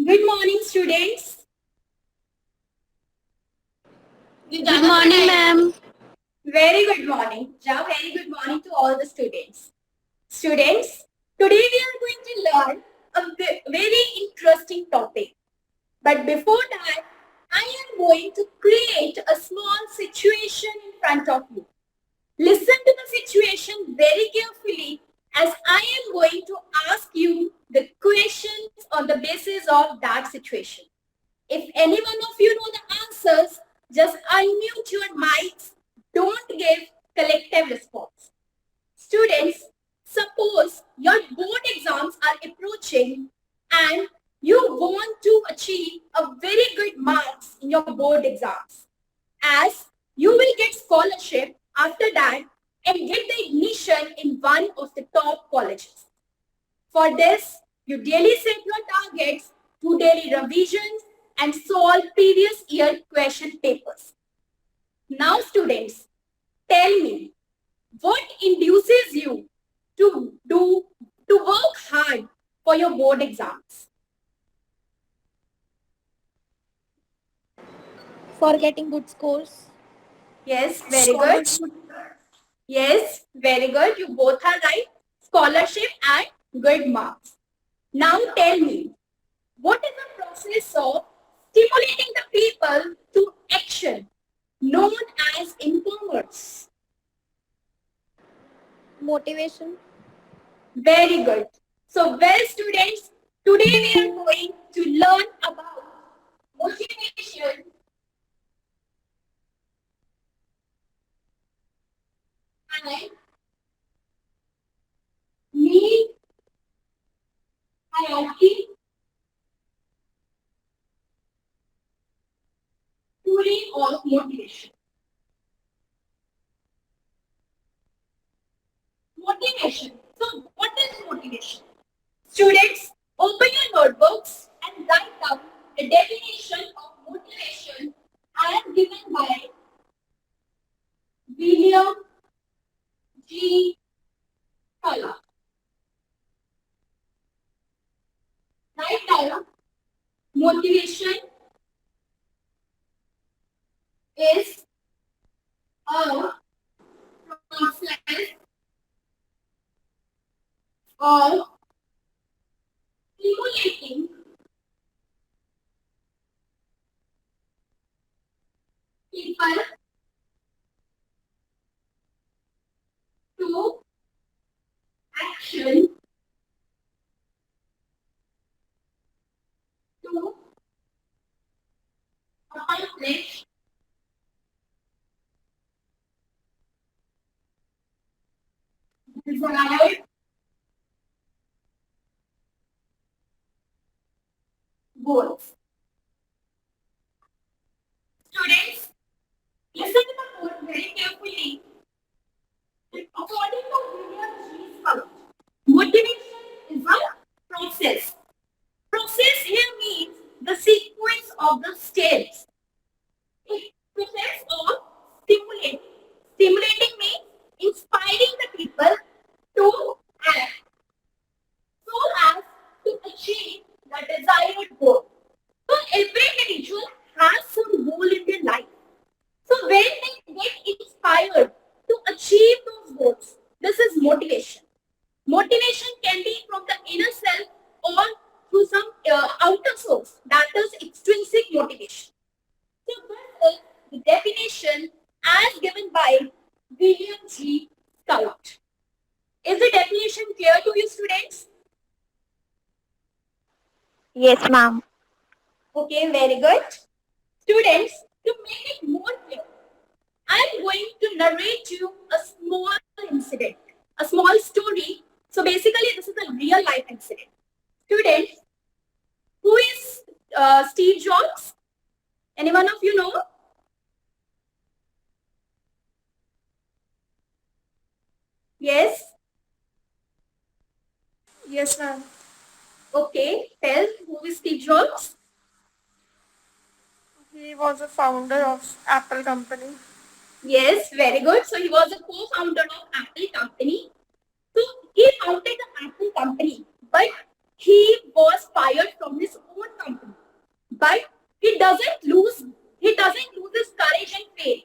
Good morning, students. Good morning, ma'am. Very good morning. Very good morning to all the students. Students, today we are going to learn a very interesting topic. But before that, I am going to create a small situation in front of you. Listen to the situation very carefully as I am going to ask you the questions on the basis of that situation. If any one of you know the answers, just unmute your mics. Don't give collective response. Students, suppose your board exams are approaching and you want to achieve a very good marks in your board exams, as you will get scholarship after that and get the admission in one of the top colleges. For this, you daily set your targets, do daily revisions, and solve previous year question papers. Now, students, tell me, what induces you to work hard for your board exams? For getting good scores. Yes, very good. Yes, very good. You both are right. Scholarship and good marks. Now tell me, what is the process of stimulating the people to action known as informers? Motivation. Very good. So, well, students, today we are going to learn about motivation and need hierarchy, theory of motivation. Motivation. So, what is motivation? Students, open your notebooks and write down the definition of motivation as given by William G. Collar. Write down motivation is a process of stimulating people to action to accomplish desired goals. Students, listen to the quote very carefully. According to William G. Scott, motivation is a process. Process here means the sequence of the steps. A process of stimulating. Stimulating means inspiring the people to act so as to achieve the desired goal. So every individual has some goal in their life. So when they get inspired to achieve those goals, this is motivation. Motivation can be from the inner self or through some outer source, that is extrinsic motivation. So this is the definition as given by William G. Scout. Is the definition clear to you, students? Yes, ma'am. Okay, very good. Students, to make it more clear, I am going to narrate you a small incident, a small story. So basically, this is a real life incident. Students, who is Steve Jobs? Any one of you know? Yes? Yes, ma'am. Okay, tell who is Steve Jobs? He was a founder of Apple company. Yes, very good. So he was a co-founder of Apple company. So he founded the Apple company, but he was fired from his own company. but he doesn't lose he doesn't lose his courage and faith.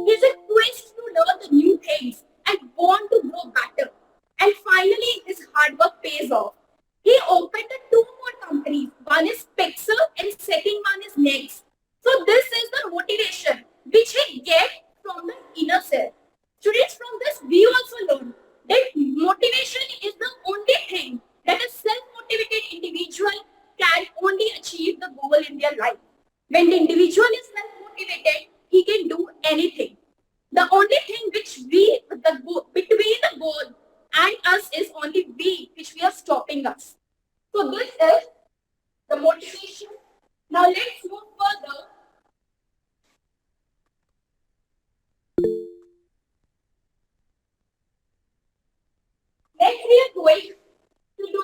He's a quest to learn the new things and want to grow better. And finally, his hard work pays off. He opened the two more companies. One is Pixel and second one is Next. So this is the motivation which he get from the inner self. Students, from this we also learn that motivation is the only thing that a self-motivated individual can only achieve the goal in their life. When the individual is self-motivated, he can do anything. The only thing which between the goal and us is only we, which we are stopping us. So this is the motivation. Now let's move further. Next we are going to do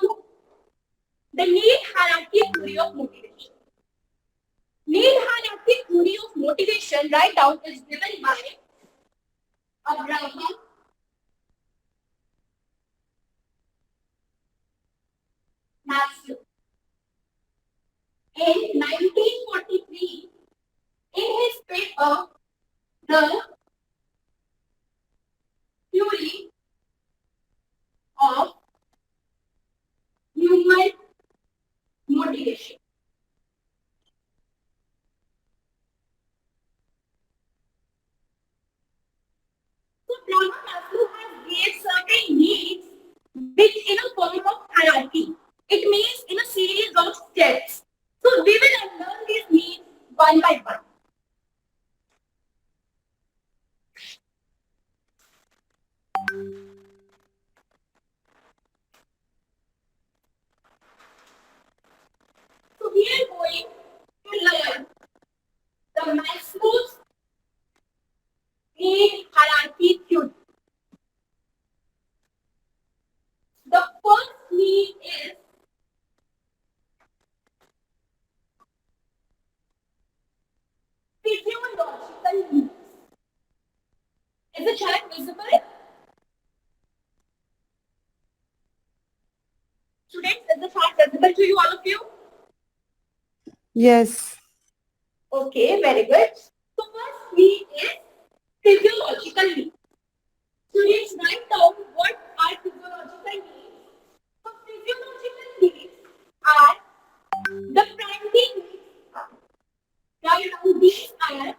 the need hierarchy theory of motivation. Need hierarchy theory of motivation, write down, is given by Abraham Maslow in 1943 in his paper, The Theory of Human Motivation. So Abraham Maslow has gave certain needs which in a form of hierarchy. It means in a series of steps. So we will learn these needs one by one. So we are going to learn the Maslow's need hierarchy theory. The first need is physiological needs. Is the chart visible? Students, is the chart visible to you, all of you? Yes. Okay, very good. So first need is physiological needs. Students, write down what are physiological needs. So physiological needs are the primary needs. Write down these are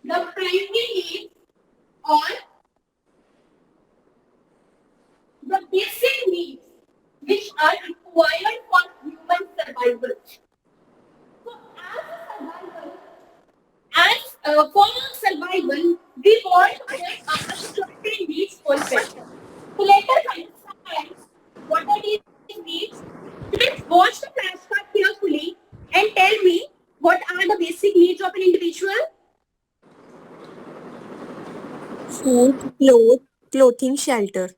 the primary needs or the basic needs which are required for human survival. So for survival, we want to get our certain needs fulfilled. So let us understand what are these needs. Students, watch the flashcard carefully and tell me what are the basic needs of an individual. Food, clothing, shelter.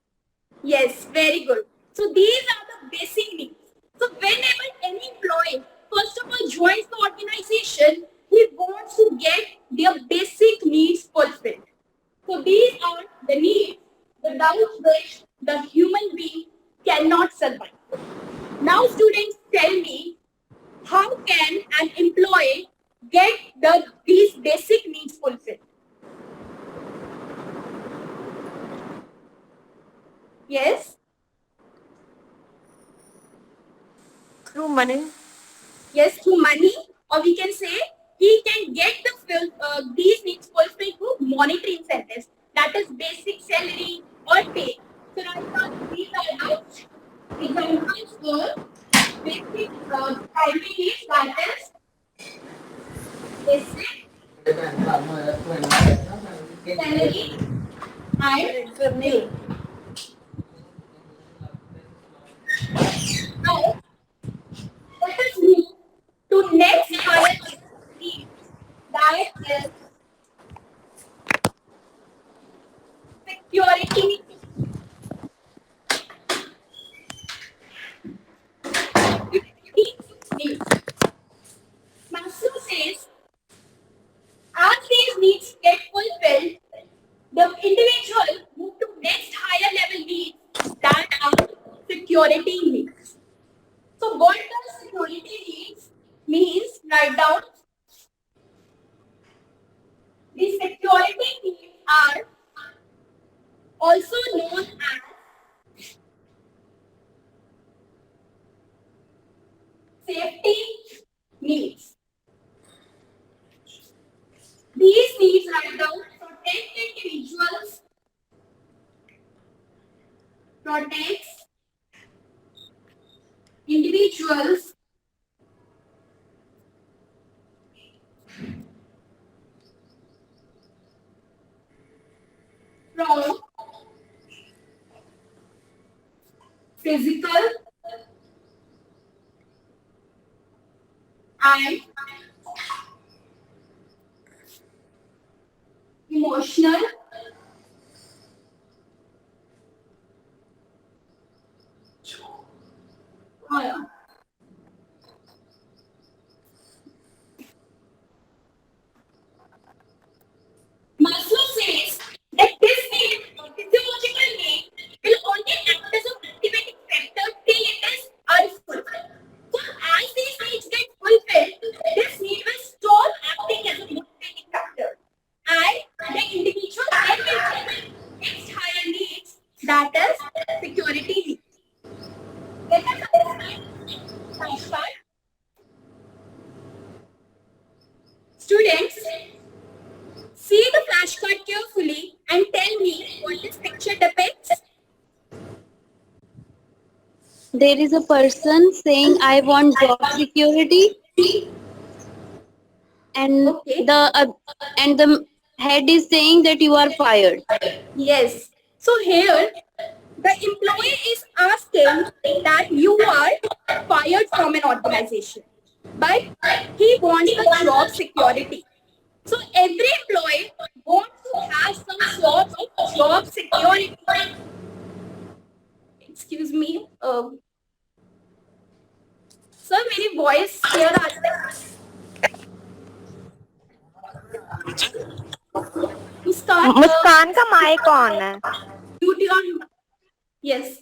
Yes, very good. So these are the basic needs. So whenever any employee first of all joins the organization, he wants to get their basic needs fulfilled. So these are the needs without which the human being cannot survive. Now students, tell me, how can an employee get these basic needs fulfilled? Yes? Through money. Yes, through money, or we can say he can get these needs fulfilled through monetary incentives, that is basic salary or pay. So right now these are the examples for basic primary needs, that is basic salary and pay. Now let us move to next higher need, that is security needs. Maslow says, as these needs get fulfilled, the individual move to next higher level needs, that are security needs. means write down the security needs are also known as safety needs. These needs write down protects individuals from physical and emotional harm. Maslow says that this need, physiological need, will only act as a motivating factor till it is unfulfilled. So as these needs get fulfilled, this need will stop acting as a motivating factor. And the individual then will get next higher needs, that is security needs. Let us understand flashcard. Students, see the flashcard carefully and tell me what this picture depicts. There is a person saying, I want job security, and Okay. the head is saying that you are fired. Yes. So here the employee is asking that you are fired from an organization, but he wants the job security. So every employee wants to have some sort of job security. Excuse me, sir, मेरी voice clear आ रही है? Muskan, मुस्कान का mic on है. mute your yes.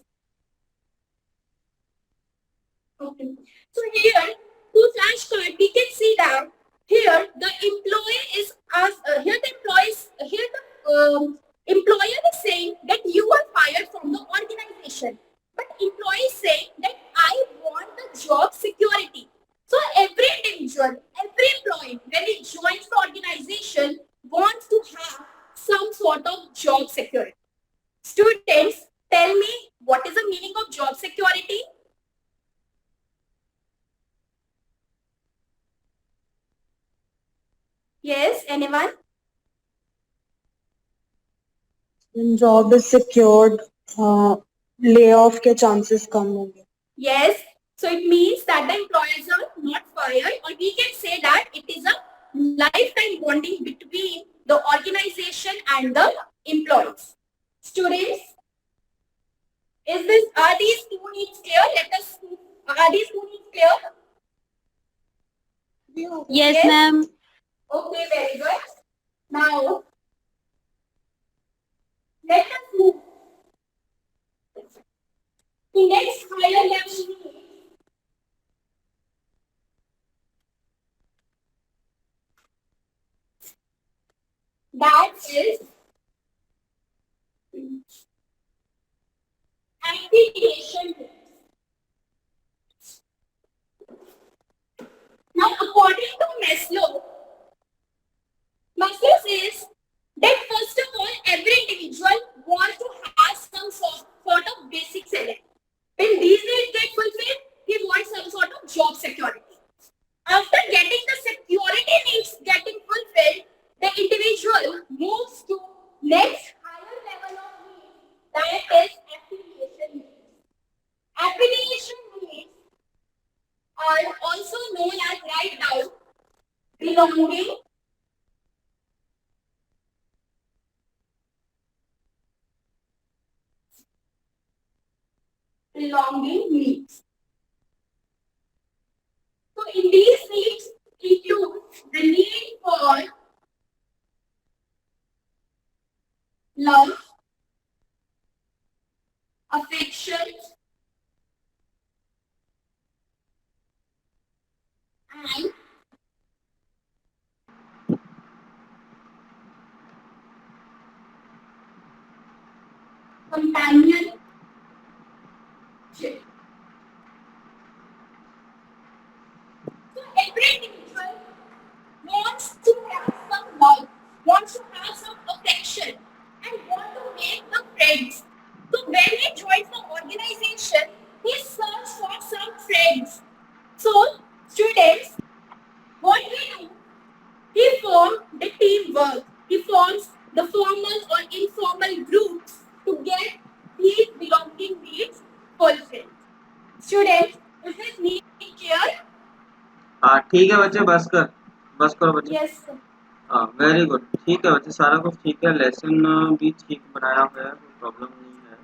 Okay. So here, to flashcard, we can see that here the employee is employer is saying that you are fired from the organization, but employee is saying that I want the job security. So every individual, every employee, when he joins the organization, wants to have some sort of job security. Students, tell me what is the meaning of job security? Yes, anyone? When job is secured, layoff के chances कम होंगे. Yes. So it means that the employees are not fired, or we can say that it is a lifetime bonding between the organization and the employees. Students, are these two needs clear? Are these two needs clear? Yes, ma'am. Okay, very good. Now, let us move to next higher level need. That is affiliation. Now, according to Maslow says that first of all, every individual wants to have some sort of basic salary. When these needs get fulfilled, he wants some sort of job security. After getting the security needs getting fulfilled, the individual moves to next higher level of needs, that is affiliation needs. Affiliation needs are also known as right now belonging needs. So in these needs include the need for love, affection, and companionship. So every individual wants to have some love, wants to have some affection, and want to make the friends. So when he joins the organization, he searches for some friends. So students, what he do? He forms the teamwork. He forms the formal or informal groups to get these belonging needs fulfilled. Students, is this need clear? हाँ ठीक है बच्चे, बस करो बच्चे। Yes, sir. हाँ very good, ठीक है बच्चे, सारा कुछ ठीक है, लेसन भी ठीक बनाया हुआ है, कोई प्रॉब्लम नहीं है।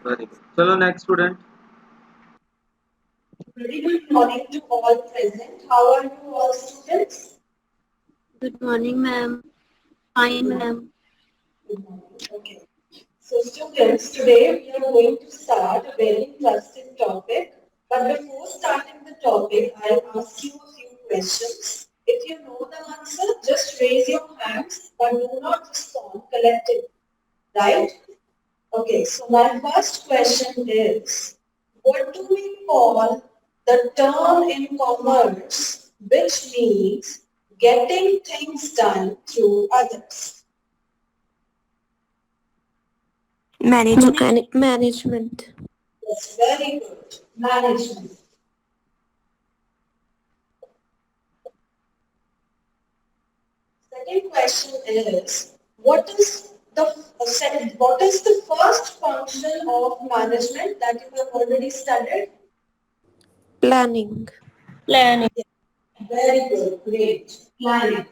वेरी गुड, चलो next student. Very good morning to all present. How are you all students? Good morning, ma'am. Fine, ma'am. Good morning. Okay. So students, today we are going to start a very interesting topic. But before starting the topic, I'll ask you a few questions. If you know the answer, just raise your hands, but do not respond collectively. Right? Okay, so my first question is, what do we call the term in commerce which means getting things done through others? Management. That's very good. Management. Second question is, what is the first function of management that you have already studied? Planning. Planning. Very good, great. Planning.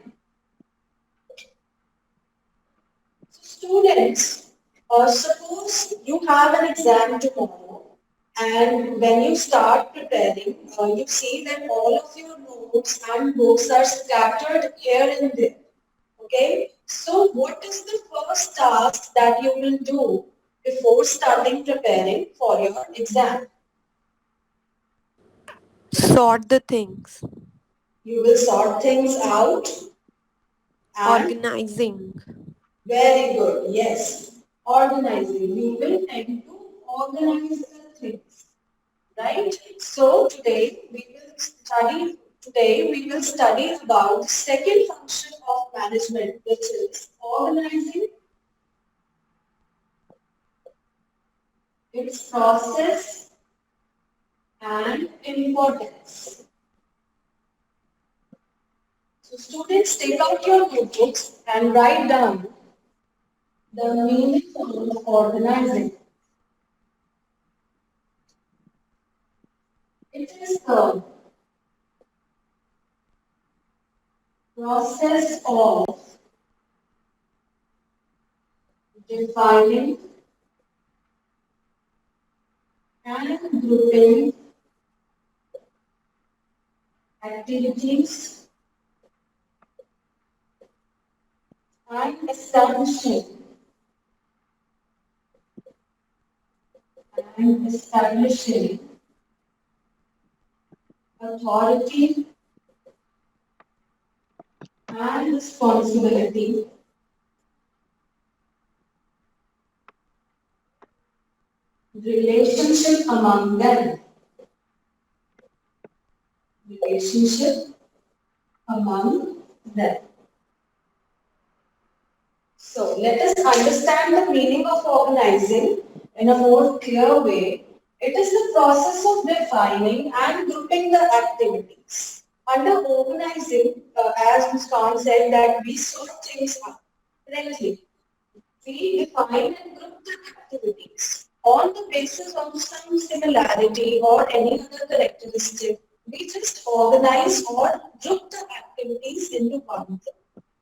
Students, suppose you have an exam tomorrow, and when you start preparing, you see that all of your notes and books are scattered here and there. Okay? So, what is the first task that you will do before starting preparing for your exam? Sort the things. You will sort things out and Organizing. very good, yes. Organizing. You will tend to organize the things. Right? So today we will study about the second function of management, which is organizing its process and importance. So students, take out your notebooks and write down the meaning of organizing. It is the process of defining and grouping activities and establishing authority and responsibility relationship among them. Relationship among them. So let us understand the meaning of organizing in a more clear way. It is the process of defining and grouping the activities. Under organizing, as Ms. Khan said, that we sort things out correctly. We define and group the activities on the basis of some similarity or any other characteristic. We just organize or group the activities into one group.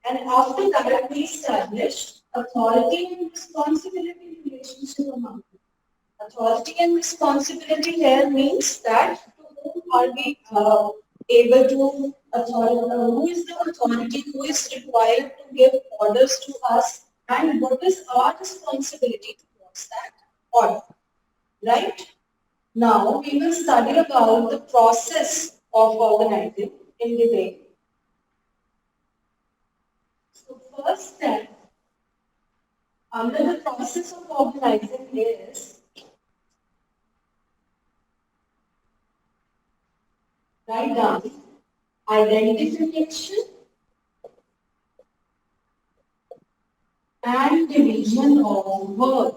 And after that, we establish authority and responsibility relationship among them. Authority and responsibility here means that to whom are we able to who is the authority who is required to give orders to us, and what is our responsibility towards that order, right? Now we will study about the process of organizing in detail. So first step, under the process of organizing is, write down identification and division of work.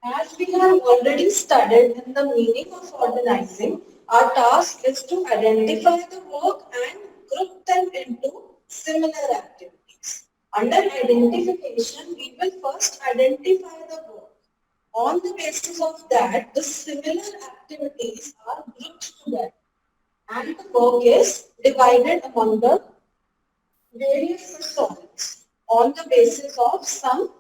As we have already studied in the meaning of organizing, our task is to identify the work and group them into similar activities. Under identification, we will first identify the work. On the basis of that, the similar activities are grouped together and the work is divided among the various persons on the basis of some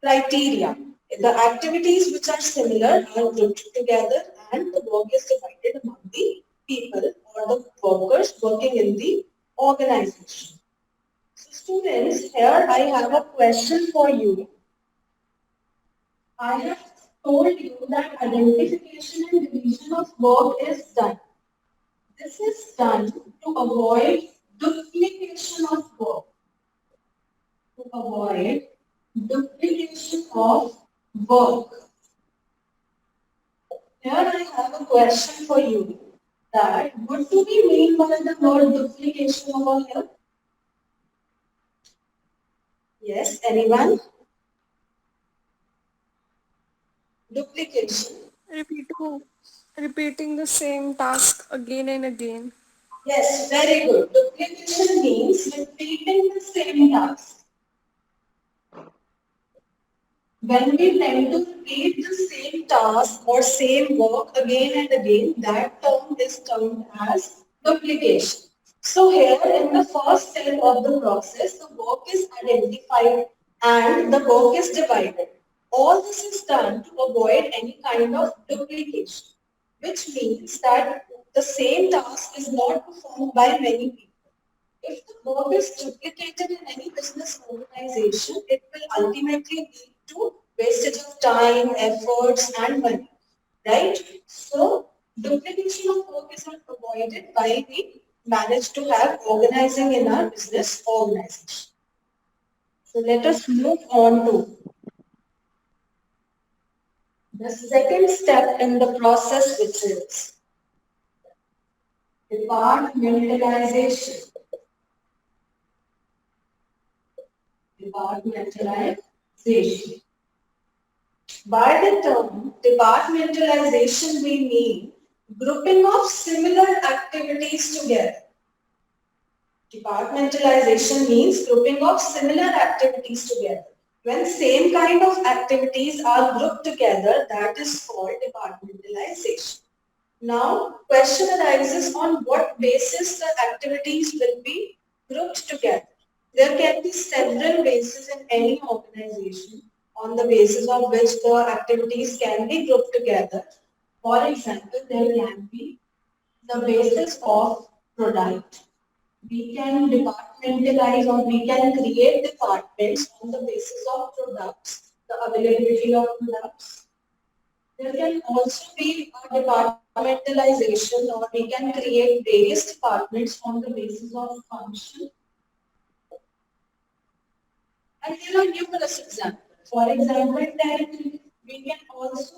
criteria. The activities which are similar are grouped together and the work is divided among the people or the workers working in the organization. So students, here I have a question for you. I have told you that identification and division of work is done. This is done to avoid duplication of work. To avoid duplication of work. Here I have a question for you. That what do we mean by the word duplication over here? Yes, anyone? Duplication. Repeating the same task again and again. Yes, very good. Duplication means repeating the same task. When we tend to repeat the same task or same work again and again, that term is termed as duplication. So here in the first step of the process, the work is identified and the work is divided. All this is done to avoid any kind of duplication, which means that the same task is not performed by many people. If the work is duplicated in any business organization, it will ultimately lead to wastage of time, efforts, and money. Right? So, duplication of work is not avoided while we manage to have organizing in our business organization. So, let us move on to the second step in the process, which is departmentalization. Departmentalization. By the term departmentalization, we mean grouping of similar activities together. Departmentalization means grouping of similar activities together. When same kind of activities are grouped together, that is called departmentalization. Now, question arises on what basis the activities will be grouped together. There can be several bases in any organization on the basis of which the activities can be grouped together. For example, there can be the basis of product. We can departmentalize or we can create departments on the basis of products, the availability of products. There can also be a departmentalization or we can create various departments on the basis of function. And here are numerous examples. For example, territory. We can also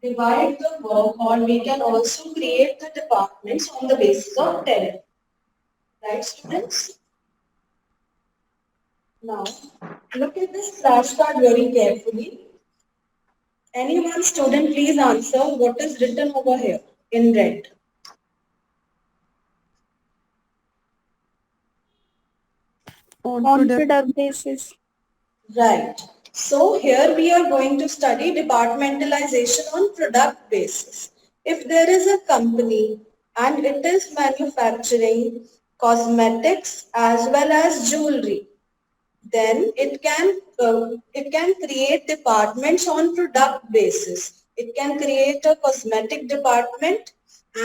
divide the work or we can also create the departments on the basis of territory. Right, students? Now, look at this flashcard very carefully. Any one student please answer what is written over here in red. On product basis. Right. So here we are going to study departmentalization on product basis. If there is a company and it is manufacturing cosmetics as well as jewelry, then it can create departments on product basis. It can create a cosmetic department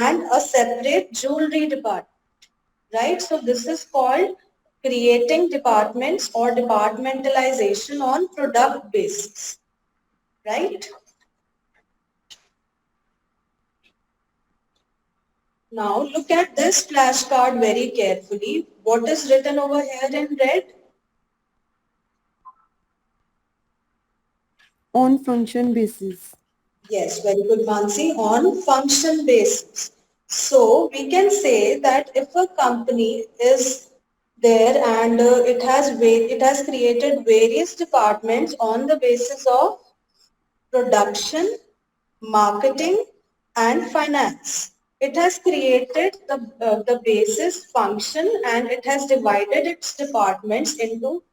and a separate jewelry department. Right? So this is called creating departments or departmentalization on product basis. Right? Now look at this flashcard very carefully. What is written over here in red? On function basis. Yes, very good, Mansi. On function basis. So we can say that if a company is there and it has created various departments on the basis of production, marketing, and finance. It has created the basis function and it has divided its departments into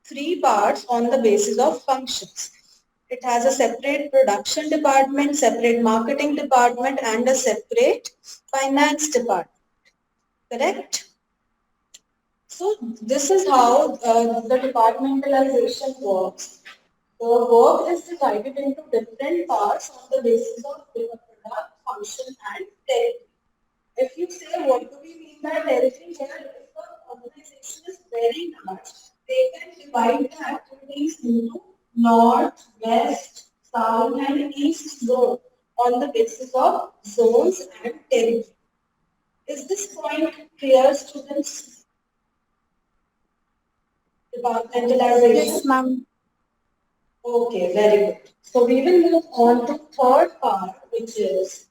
three parts on the basis of functions. It has a separate production department, separate marketing department, and a separate finance department. Correct? So this is how the departmentalization works. The work is divided into different parts on the basis of product, function, and territory. If you say what do we mean by territory here, if an organization is very large, they can divide the activities into north, west, south, and east zone on the basis of zones and territory. Is this point clear, students? Departmentalization? Yes, ma'am. Okay, very good. So we will move on to third part, which is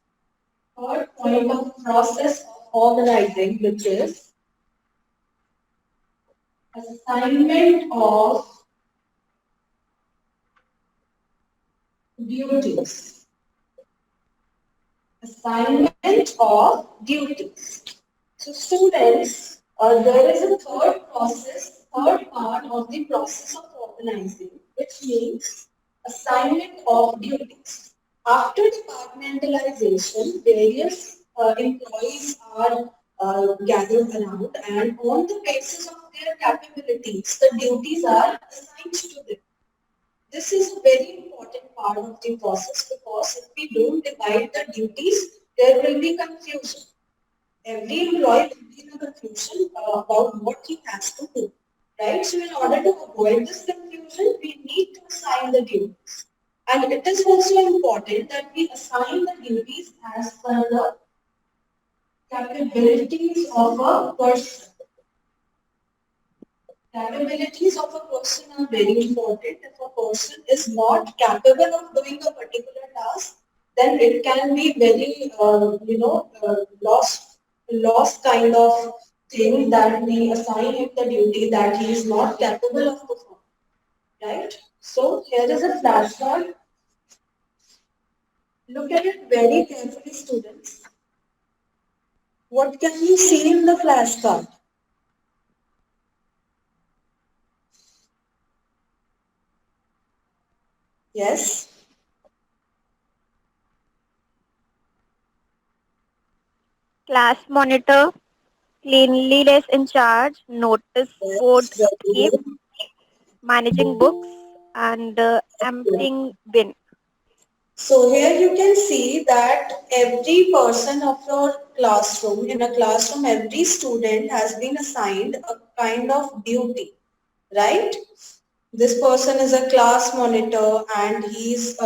third point of process of organizing, which is assignment of duties. Assignment of duties. So students, there is a third process, third part of the process of organizing, which means assignment of duties. After departmentalization, various employees are gathered around and on the basis of their capabilities, the duties are assigned to them. This is a very important part of the process because if we don't divide the duties, there will be confusion. Every employee will be in a confusion about what he has to do. Right? So in order to avoid this confusion, we need to assign the duties. And it is also important that we assign the duties as per the capabilities of a person. Capabilities of a person are very important. If a person is not capable of doing a particular task, then it can be very, lost kind of thing that we assign him the duty that he is not capable of performing. Right? So here is a flashcard. Look at it very carefully, students. What can you see in the flashcard? Yes? Class monitor, cleanliness in charge, notice board Yes, very keep, good. managing books, and emptying bin. So here you can see that every person of your classroom, in a classroom, every student has been assigned a kind of duty, right? This person is a class monitor and he's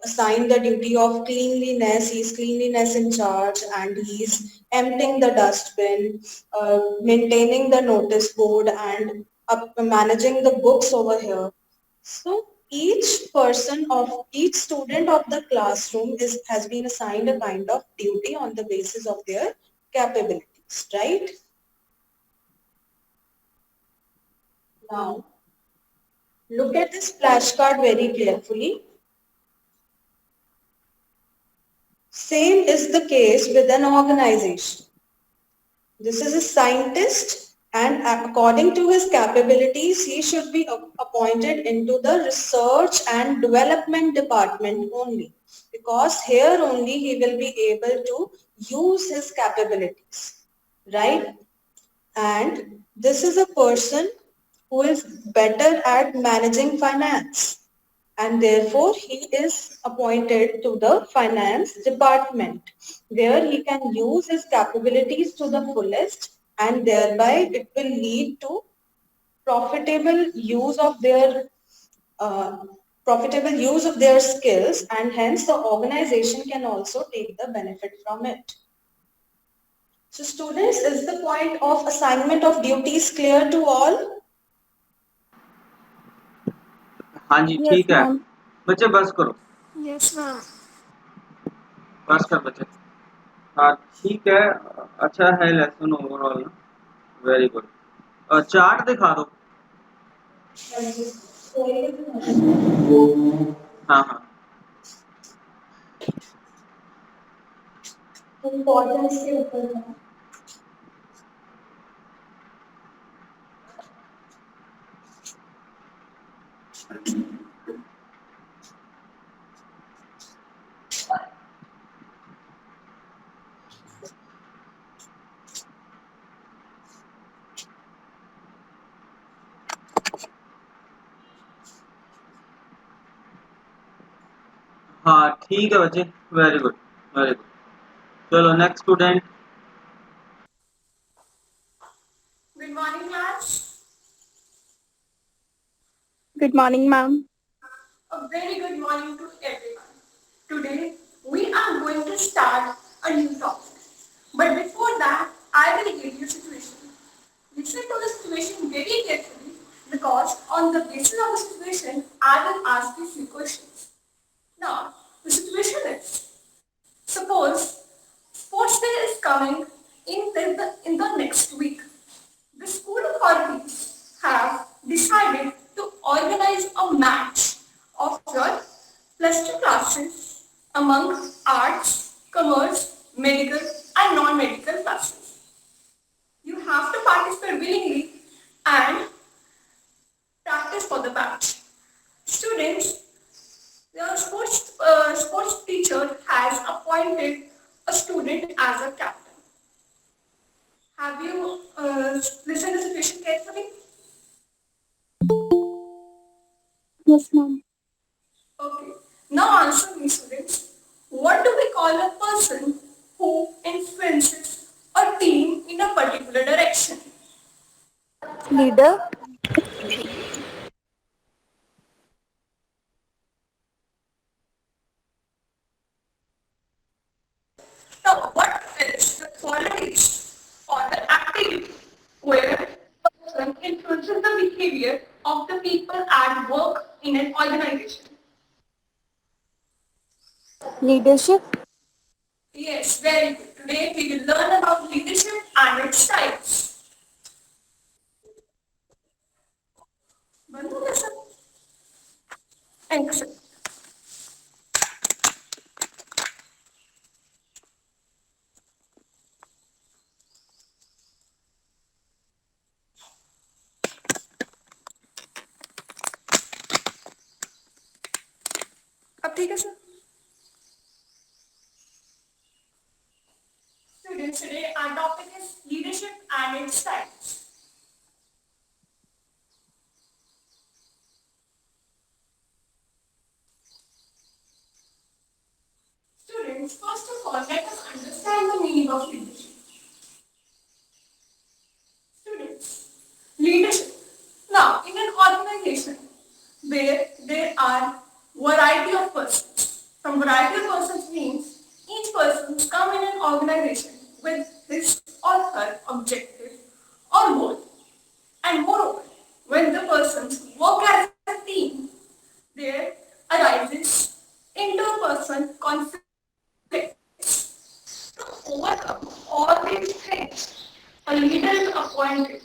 assigned the duty of cleanliness. He's cleanliness in charge and he's emptying the dustbin, maintaining the notice board and managing the books over here. So each student of the classroom has been assigned a kind of duty on the basis of their capabilities, right? Now, look at this flashcard very carefully. Same is the case with an organization. This is a scientist and according to his capabilities, he should be appointed into the research and development department only because here only he will be able to use his capabilities, right? And this is a person who is better at managing finance and therefore he is appointed to the finance department where he can use his capabilities to the fullest and thereby it will lead to profitable use of their uh, profitable use of their skills and hence the organization can also take the benefit from it. So students, is the point of assignment of duties clear to all? हाँ जी Yes, ठीक है ma'am. बच्चे बस करो Yes, ma'am. बस कर बच्चे हाँ ठीक है अच्छा है lesson overall very good chart दिखा दो हाँ हाँ इम्पोर्टेंस के ऊपर है। हाँ ठीक है बच्चे वेरी गुड वेरी गुड चलो next student Good morning, class. Good morning, ma'am. A very good morning to everyone. Today, we are going to start a new topic. But before that, I will give you a situation. Listen to the situation very carefully because on the basis of the situation, I will ask you few questions. Now, the situation is, suppose sports day is coming in the next week. The school authorities have decided to organize a match of your plus 2 classes among arts, commerce, medical and non-medical classes. You have to participate willingly and practice for the match. Students, the sports teacher has appointed a student as a captain. Have you listened to the situation carefully? Yes, ma'am. Okay. Now answer me, students. What do we call a person who influences a team in a particular direction? Leader. Now, what is the qualities or the activity where a person influences the behavior of the people at work in an organization? Leadership. Yes, very good. Today we will learn about leadership and its types. बंद हो गया सब? Excellent. अब ठीक है sir? Students, today our topic is leadership and its types. Students, first of all, let us understand the meaning of leadership. Students, leadership. Now, in an organization where there are variety of persons, some variety of persons means each person come in an organization with his or her objective or goal. And moreover, when the persons work as a team, there arises interperson conflicts. To overcome all these things, a leader is appointed.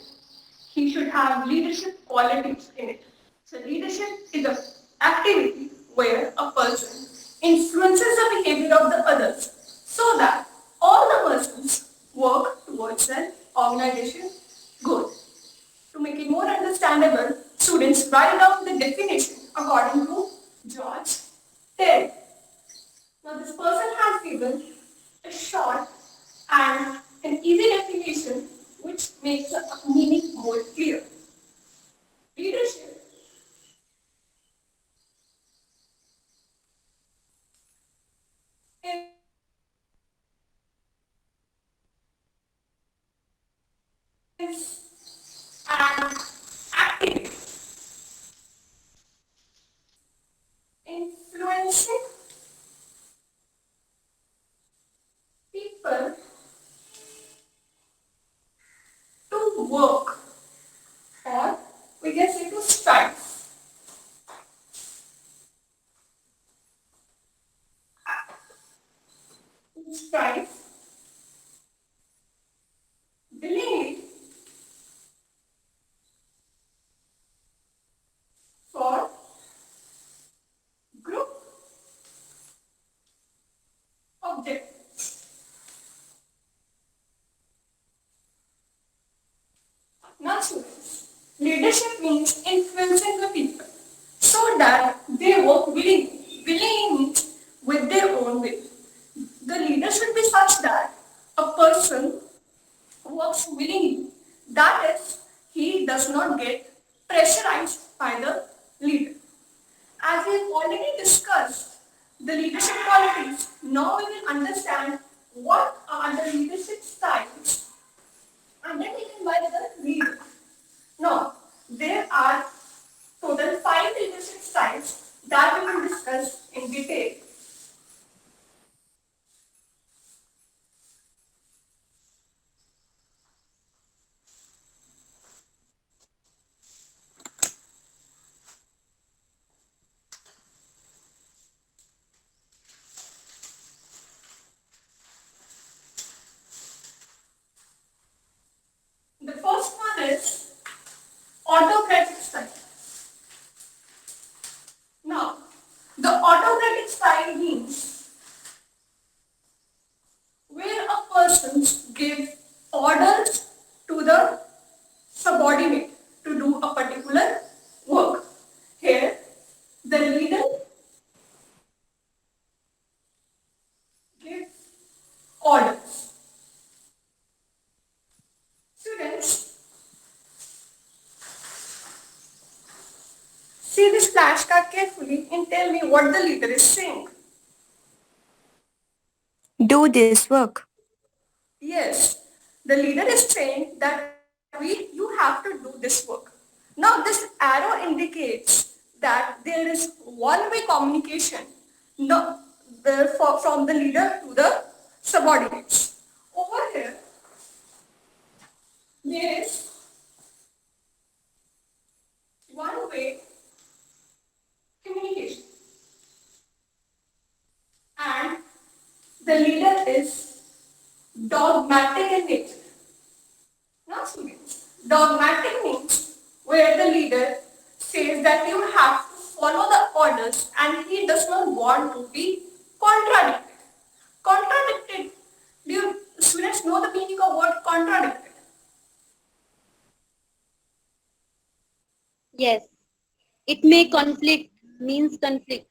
He should have leadership qualities in it. So leadership is an activity where a person influences the behavior of the others so that all the persons work towards an organization goal. To make it more understandable, students write down the definition according to George Terry. Now this person has given a short and an easy definition which makes the meaning more clear. Leadership is an activity influencing people strive willingly for group objectives. Now students, leadership means influencing the people so that they work willingly. Willingly means with their own will. The leader should be such that a person works willingly. That is, he does not get pressurized by the leader. As we have already discussed the leadership qualities, now we will understand what are the leadership styles undertaken by the leader. Now, there are total 5 leadership styles that we will discuss in detail. The first one is autocratic style. Now, the autocratic style means where a person gives orders to the subordinate to do a particular work. Here, the leader gives orders. Students, see this flashcard carefully and tell me what the leader is saying. Do this work. Yes, the leader is saying that you have to do this work. Now this arrow indicates that there is one-way communication no, from the leader to the subordinates. Over here, there is one-way communication and the leader is dogmatic in nature. Now students, dogmatic means where the leader says that you have to follow the orders and he does not want to be contradicted. Contradicted, do you students know the meaning of word contradicted? Yes. It may conflict, means conflict.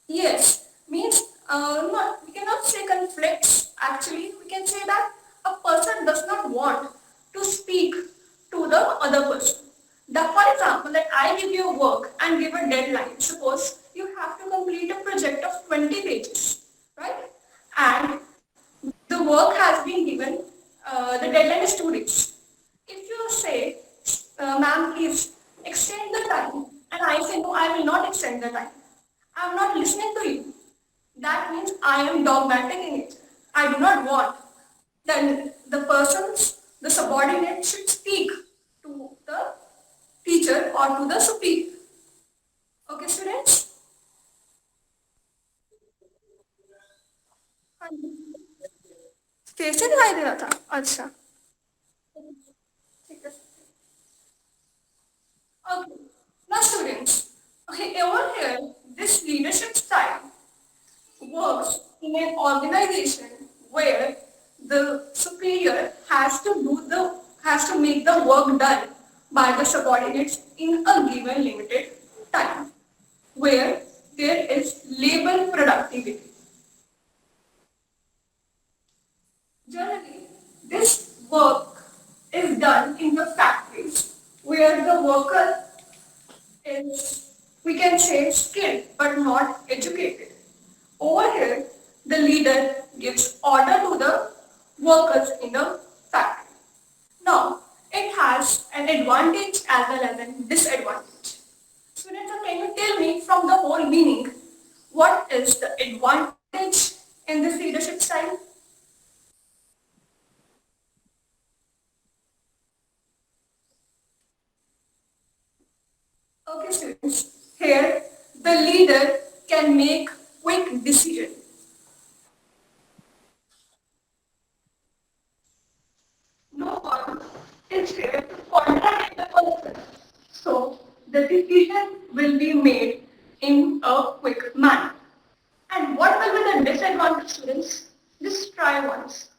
Yes, means not, we cannot say conflicts. Actually, we can say that a person does not want to speak to the other person. For example, that I give you a work and give a deadline. Suppose you have to complete a project of 20 pages, right? And the work has been given, the deadline is 2 days. If you say, ma'am, please extend the time, and I say, no, I will not extend the time. I am not listening to you. That means I am dogmatic in nature. I do not want that the persons, the subordinate should speak to the teacher or to the superior. Okay, students? कैसे दिखाई दे रहा था अच्छा ठीक है okay now students okay over here this leadership style works in an organization where the superior has to make the work done by the subordinates in a given limited time where there is labor productivity. Generally, this work is done in the factories where the worker is, we can say, skilled but not educated. Over here, the leader gives order to the workers in the factory. Now, it has an advantage as well as a disadvantage. Students, can you tell me from the whole meaning what is the advantage in this leadership style? Okay, students. Here, the leader can make quick decision. the decision will be made in a quick manner. And what will be the disadvantage, students? Just try once.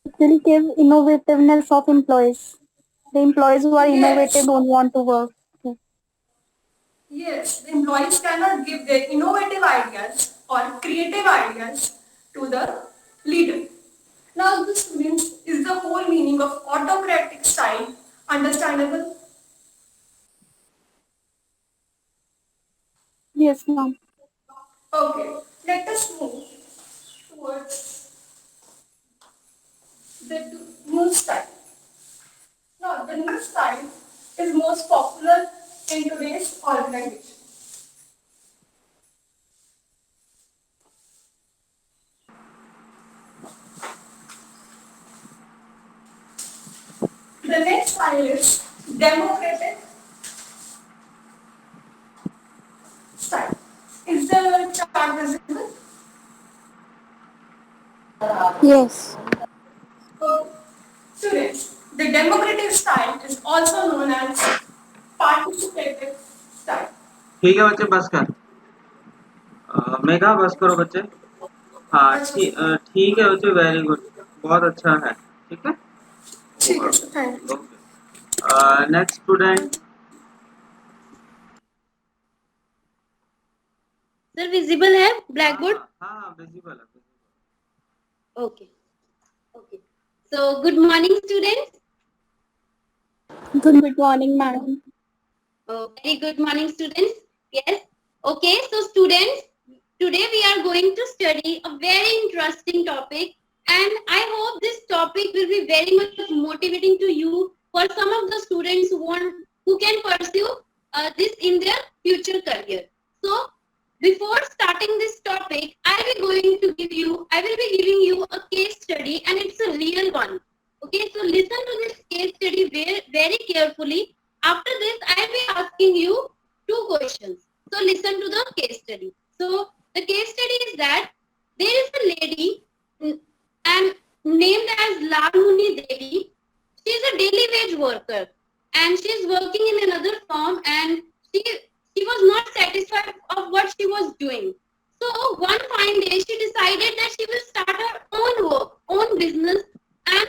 It will give innovativeness of employees. The employees who are innovative Yes. don't want to work. Yes, the employees cannot give their innovative ideas or creative ideas to the leader. Now, this means is the whole meaning of autocratic style understandable? Yes, ma'am. Okay, let us move towards the new style. Now, the new style is most popular in today's organization. The next style is democratic style. Is the chart visible? Yes. Okay. Students, the democratic style is also known as participative style. ठीक है बच्चे बस कर मेघा बस करो बच्चे हाँ अच्छा ठीक सर, ठीक है बच्चे वेरी गुड बहुत अच्छा है ठीक है ठीक है sir, thank you. Okay next student sir visible है ब्लैक बोर्ड? हाँ विजिबल है Okay. Okay. So good morning, students. Good morning, madam. Very good morning, students. Yes. Okay. So students, today we are going to study a very interesting topic, and I hope this topic will be very much motivating to you for some of the students who can pursue this in their future career. So before starting this topic, I will be giving you a case study, and it's a real one. Okay, so listen to this case study very, very carefully. After this, I will be asking you two questions. So listen to the case study. So the case study is that there is a lady and named as Lalmuni Devi. She is a daily wage worker, and she is working in another firm, and she was not satisfied of what she was doing. So one fine day she decided that she will start her own work, own business, and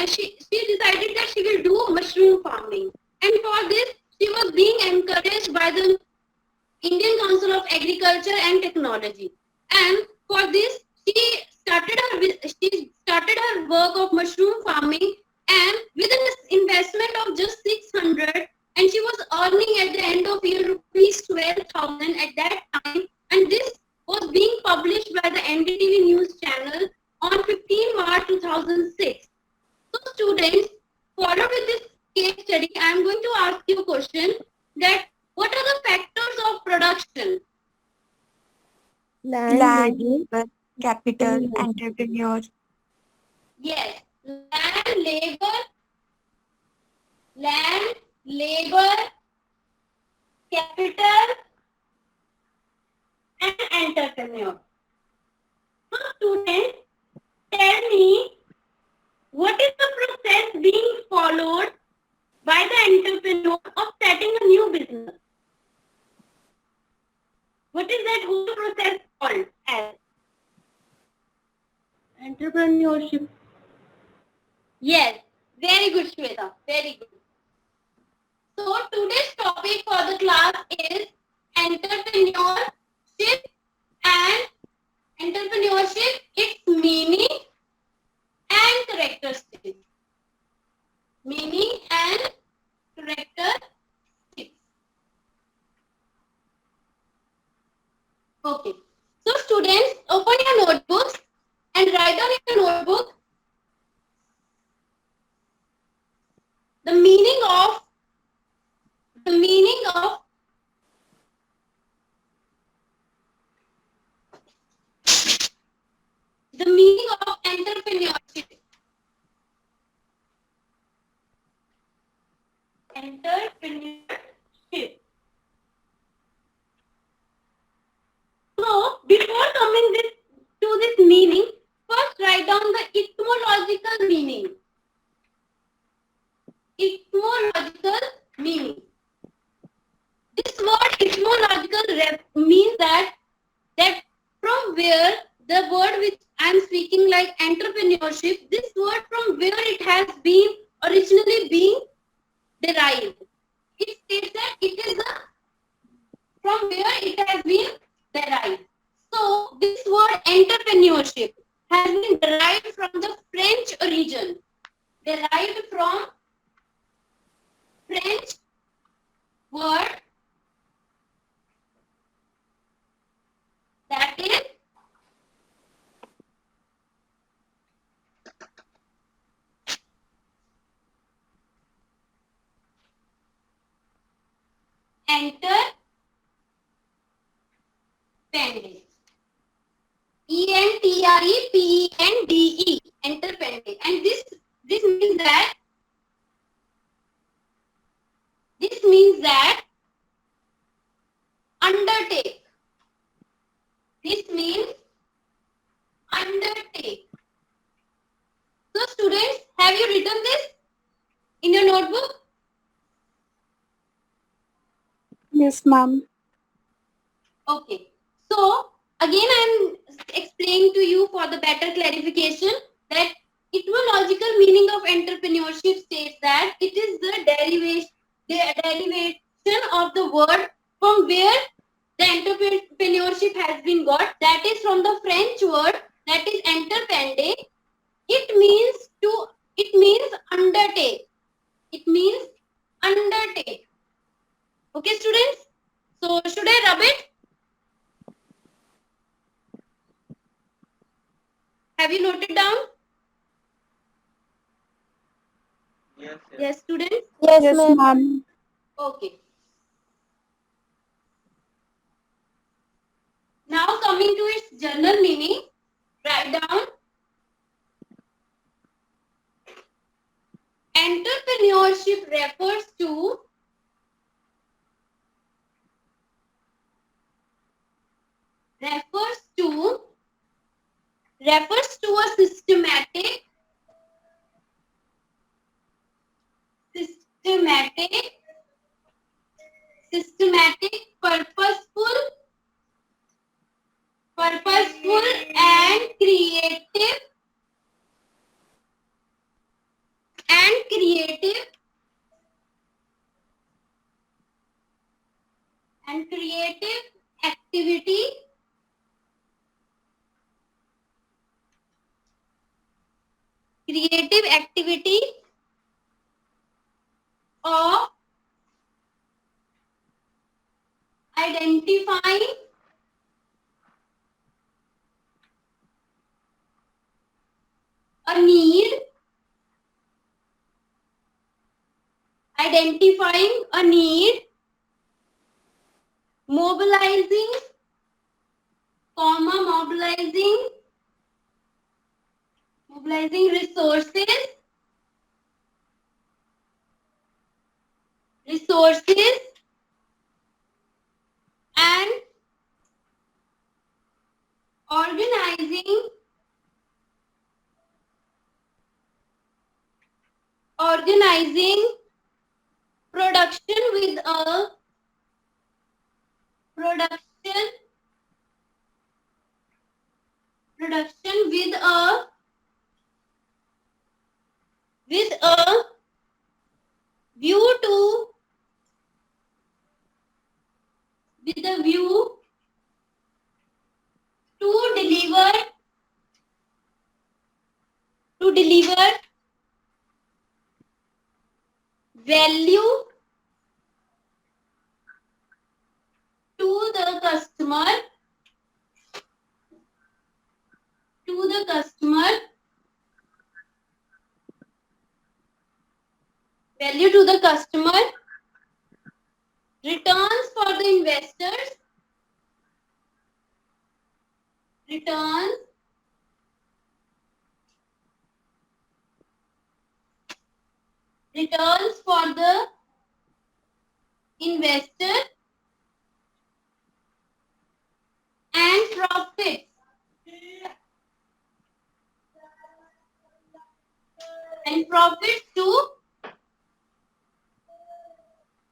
she decided that she will do mushroom farming. And for this, she was being encouraged by the Indian Council of Agriculture and Technology. And for this, she started her work of mushroom farming, and with an investment of just 600, and she was earning at the end of year rupees 12,000 at that time. And this was being published by the NDTV news channel on 15 March 2006. So students, follow with this case study, I am going to ask you a question that what are the factors of production? Land, labor, labor, capital, entrepreneur. Yes, land, labor, capital, and entrepreneur. So students, tell me what is the process being followed by the entrepreneur of setting a new business? What is that whole process called as? entrepreneurship, Yes, very good, Shweta. Very good. So today's topic for the class is entrepreneurship and entrepreneurship, its meaning and characteristics. Meaning and characteristics. Okay. So students, open your notebooks and write on your notebook the meaning of the meaning of the meaning of entrepreneurship. Entrepreneurship. So before coming to this meaning, first write down the etymological meaning. means that from where the word which I'm speaking, like entrepreneurship, this word from where it has been originally been derived. It states that it is from where it has been derived. So this word entrepreneurship has been derived from the French origin, derived from French word that is entrepreneur. Entrepende, entrepende, and this means that undertake. This means undertake. So students, have you written this in your notebook? Yes, ma'am. Okay. So again, I'm explaining to you for the better clarification that etymological meaning of entrepreneurship states that it is the derivation of the word from where the entrepreneurship has been got. That is from the French word that is entreprendre. It means undertake. It means undertake. Okay, students. So should I rub it? Have you noted down? Yes, yes. Yes, students. Yes, ma'am. Okay. Now coming to its general meaning, write down entrepreneurship refers to a systematic, purposeful and creative activity of identifying a need, mobilizing resources and organizing production with a view to with a view to deliver value to the customer returns for the investors, returns for the investor and profits to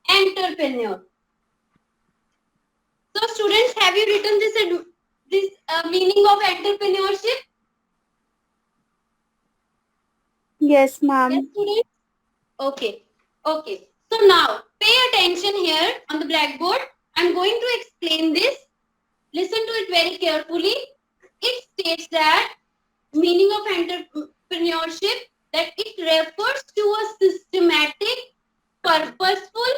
entrepreneur. So have you written this meaning of entrepreneurship? Yes, Yes, ma'am. students? Okay. Okay. So now pay attention here on the blackboard. I'm going to explain this. Listen to it very carefully. It states that meaning of entrepreneurship, that it refers to a systematic, purposeful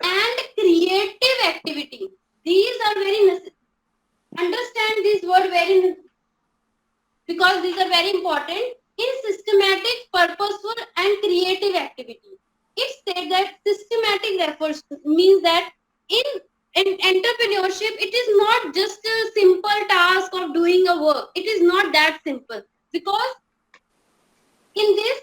and creative activity. These are very understand this word very, because these are very important. In systematic, purposeful and creative activity, it said that systematic refers means that in entrepreneurship it is not just a simple task of doing a work. It is not that simple, because in this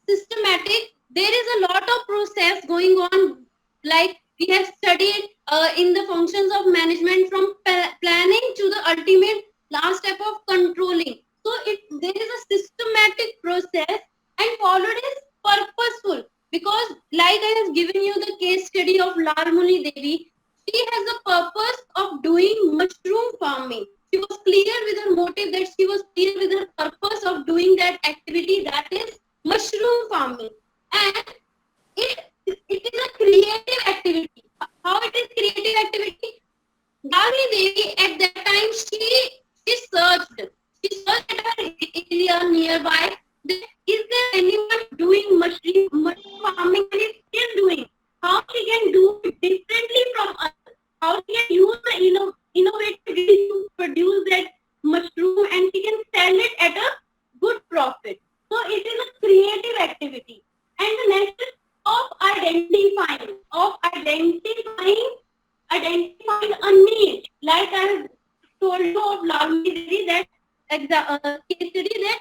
systematic there is a lot of process going on. Like we have studied in the functions of management, from planning to the ultimate last step of controlling. So there is a systematic process, and followed is purposeful, because like I have given you the case study of Larmuli Devi. She has the purpose of doing mushroom farming. She was clear with her motive, that she was clear with her purpose of doing that activity, that is mushroom farming. And it is a creative activity. How it is creative activity? Gayatri Devi at that time she searched. She searched at her area nearby that is there anyone doing mushroom farming, and is still doing. How she can do it differently from us? How she can use the innovative way to produce that mushroom, and she can sell it at a good profit. So it is a creative activity. And the next is of identifying a need. Like I have told you of Lavani Devi, that case study, that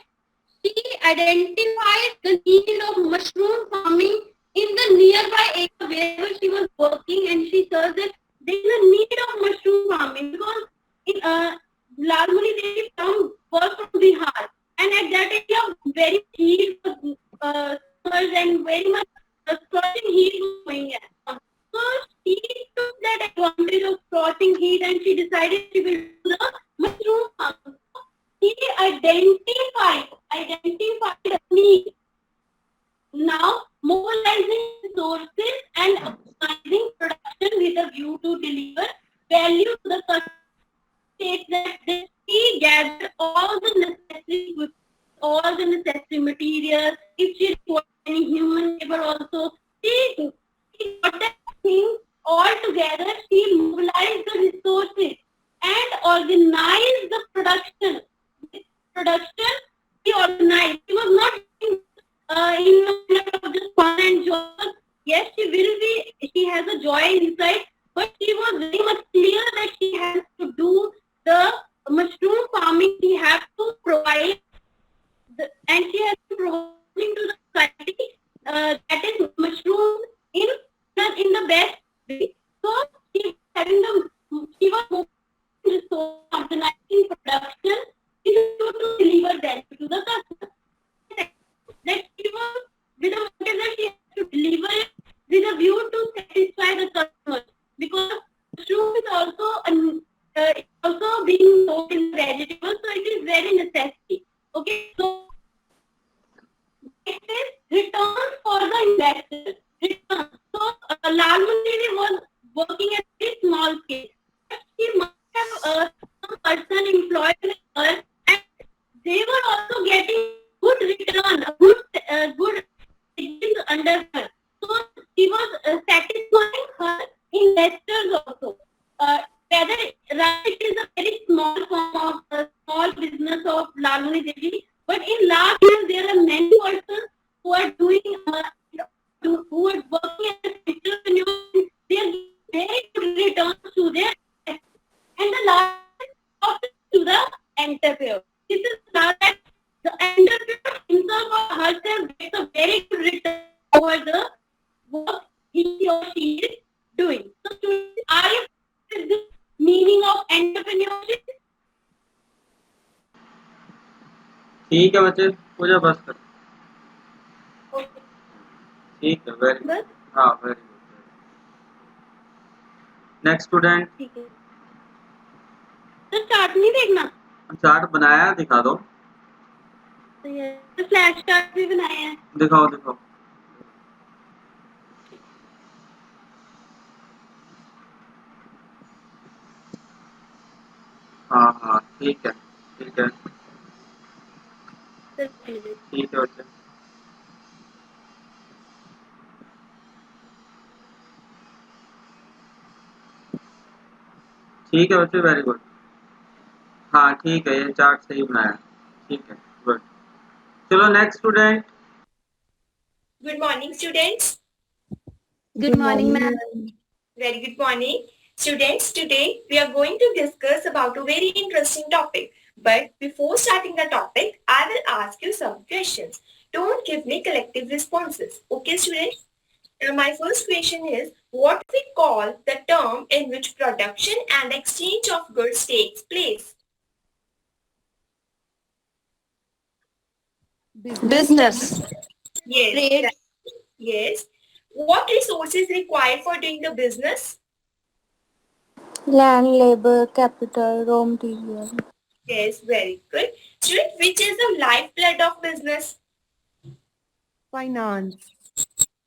she identified the need of mushroom farming in the nearby area wherever she was working, and she saw that there is a need of mushroom farming, because in Lalmuni Devi was from Bihar, and at that area very heat was and very much scorching heat was going on. So she took that advantage of scorching heat, and she decided she will do the mushroom farming. He identified a need. Now, mobilizing resources and optimizing production with a view to deliver value to the customer, states that he gathered all the necessary materials. If she required any human labor also, she got that thing all together. She mobilized the resources and organized the production. Production she organized. She was not doing in a manner of just fun and joy. Yes, she will be. She has a joy inside, but she was very much clear that she has to do the mushroom farming. She has to provide, and she has to provide something to the society, that is mushroom in the best way. So she was organizing production to deliver value to the customer. That she was with a motive that she has to deliver it with a view to satisfy the customer, because mushroom is also being sold in vegetables, so it is very necessary. Okay, so next is returns for the investor. Returns. So Lalmuni was working at a very small scale. She must have some person employed with her, and they were also getting good return, good savings under her. So she was satisfying her investors also. Whether it is a very small form of small business of Lalmuni Devi, but in last years there are many persons who are doing who are working as entrepreneurs. They are giving very good returns to their investors. And the last is profit to the entrepreneur. This is that the entrepreneur himself or herself gets a very good return over the work he or she is doing. So students, are you with this meaning of entrepreneurship? ठीक है बच्चे, पूजा बस कर. Okay. ठीक है, very बस? हाँ very good. Next student. ठीक है. तो चार्ट नहीं देखना? चार्ट बनाया है, दिखा दो। तो फ्लैश कार्ड भी बनाए हैं। दिखाओ दिखाओ। हाँ हाँ ठीक है ठीक है ठीक है बच्चे। ठीक है बच्चे, वेरी गुड। हाँ ठीक है, ये चार्ट सही बनाया। ठीक है, गुड। चलो next student. Good morning, students. Good morning ma'am. Very good morning. Students, today we are going to discuss about a very interesting topic. But before starting the topic, I will ask you some questions. Don't give me collective responses. Okay, students? My first question is, what we call the term in which production and exchange of goods takes place? Business. Yes. Trade. Yes. What resources required for doing the business? Land, labor, capital, raw material. Yes, very good. Student, which is the lifeblood of business? Finance.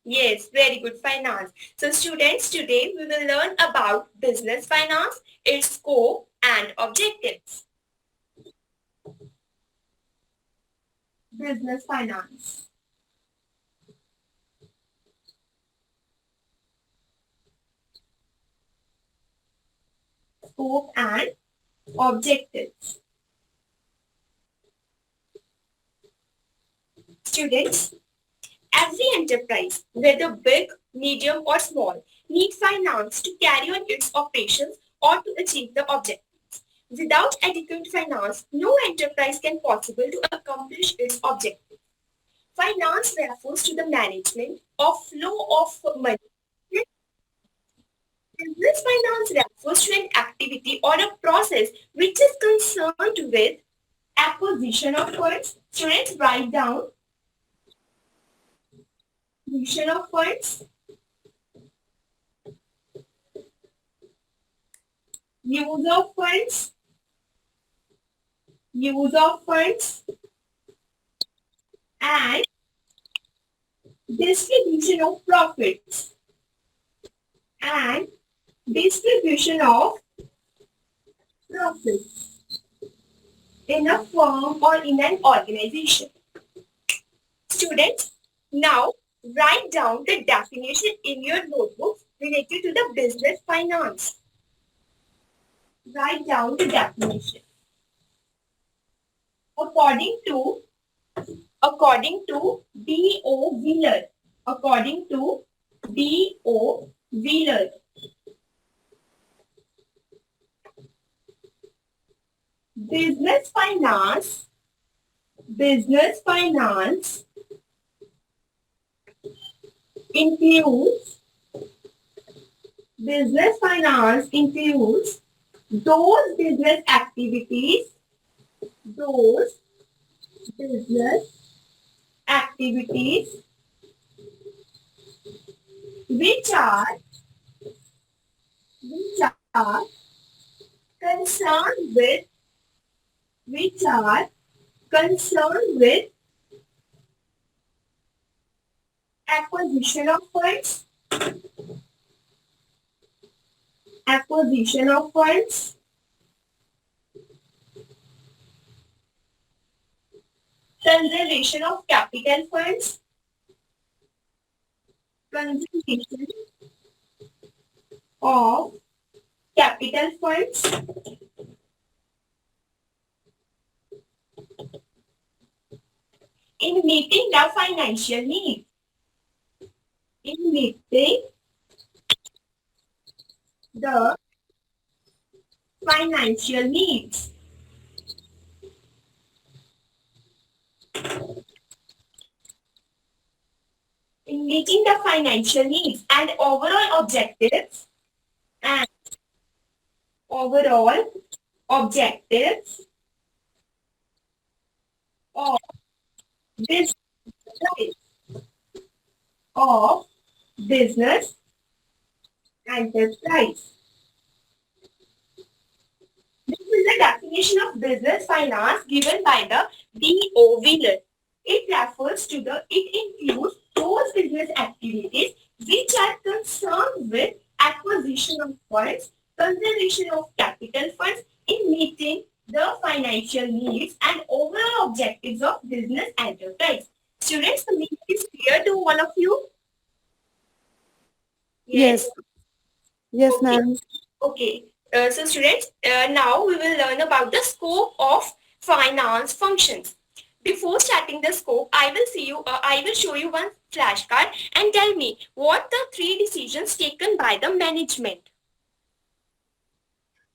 Yes, very good, finance. So students, today we will learn about business finance, its scope and objectives. Business finance. Scope and objectives. Students, every enterprise, whether big, medium or small, needs finance to carry on its operations or to achieve the objectives. Without adequate finance, no enterprise can possible to accomplish its objectives. Finance refers to the management of flow of money. Business finance refers to an activity or a process which is concerned with acquisition of funds. Students, write down acquisition of funds, use of funds, and distribution of profits and distribution of profits in a firm or in an organization. Students, now write down the definition in your notebooks related to the business finance. Write down the definition. According to D.O. Wheeler. According to D.O. Wheeler. Business finance includes those business activities which are concerned with acquisition of funds, conservation of capital funds, conservation of capital funds, in meeting the financial needs. In meeting the financial needs. In meeting the financial needs and overall objectives of this of business enterprise. This is the of business finance given by the BO Wheeler. It includes those business activities which are concerned with acquisition of funds, conservation of capital funds in meeting the financial needs and overall objectives of business enterprise. Students, the meaning is clear to all of you? Yes. Yes, Okay. ma'am. Okay. So students, now we will learn about the scope of finance functions. Before starting the scope, I will show you one flashcard and tell me what the three decisions taken by the management.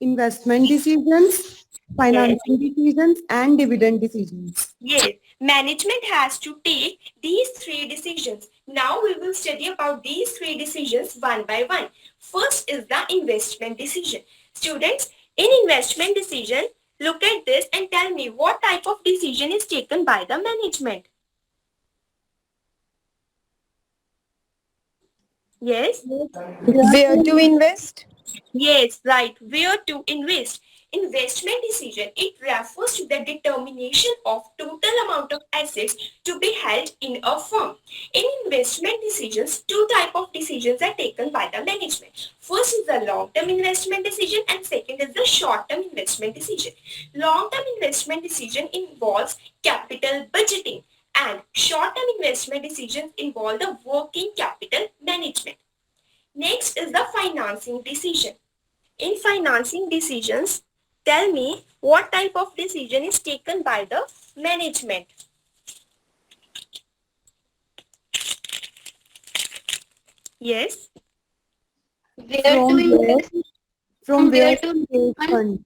Investment decisions, Yes. financing decisions, and dividend decisions. Yes, management has to take these three decisions. Now we will study about these three decisions one by one. First is the investment decision. Students, in investment decision, look at this and tell me what type of decision is taken by the management. Yes? Where to invest? Yes, right. Where to invest? Investment decision, it refers to the determination of total amount of assets to be held in a firm. In investment decisions, two type of decisions are taken by the management. First is the long-term investment decision and second is the short-term investment decision. Long-term investment decision involves capital budgeting and short-term investment decisions involve the working capital management. Next is the financing decision. In financing decisions, tell me what type of decision is taken by the management. Yes. Where to From where, invest? from From where where to to raise fund? funds.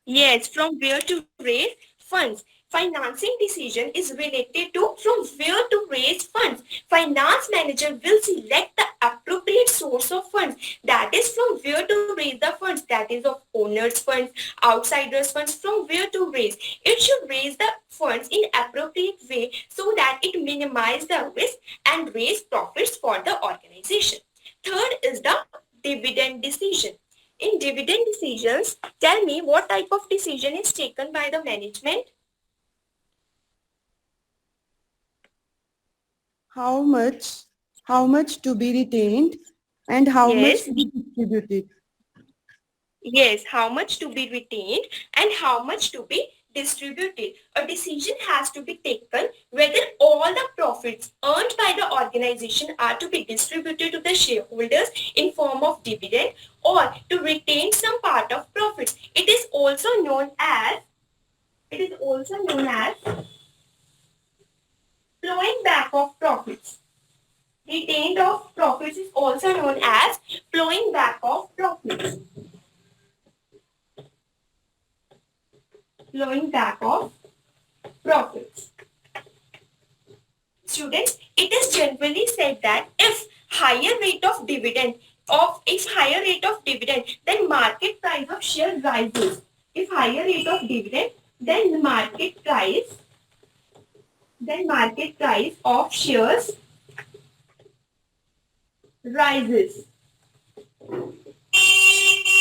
Yes, from where to raise funds. Financing decision is related to from where to raise funds. Finance manager will select the appropriate source of funds. That is from where to raise the funds. That is of owners funds, outsiders funds, from where to raise. It should raise the funds in appropriate way so that it minimize the risk and raise profits for the organization. Third is the dividend decision. In dividend decisions, tell me what type of decision is taken by the management? How much, how much to be retained and how much Yes, to be distributed. yes, how much to be retained and how much to be distributed. A decision has to be taken whether all the profits earned by the organization are to be distributed to the shareholders in form of dividend or to retain some part of profits. It is also known as plowing back of profits. Retained of profits is also known as plowing back of profits. Plowing back of profits. Students, it is generally said that if higher rate of dividend, then market price of share rises. If higher rate of dividend, then the market price of shares rises.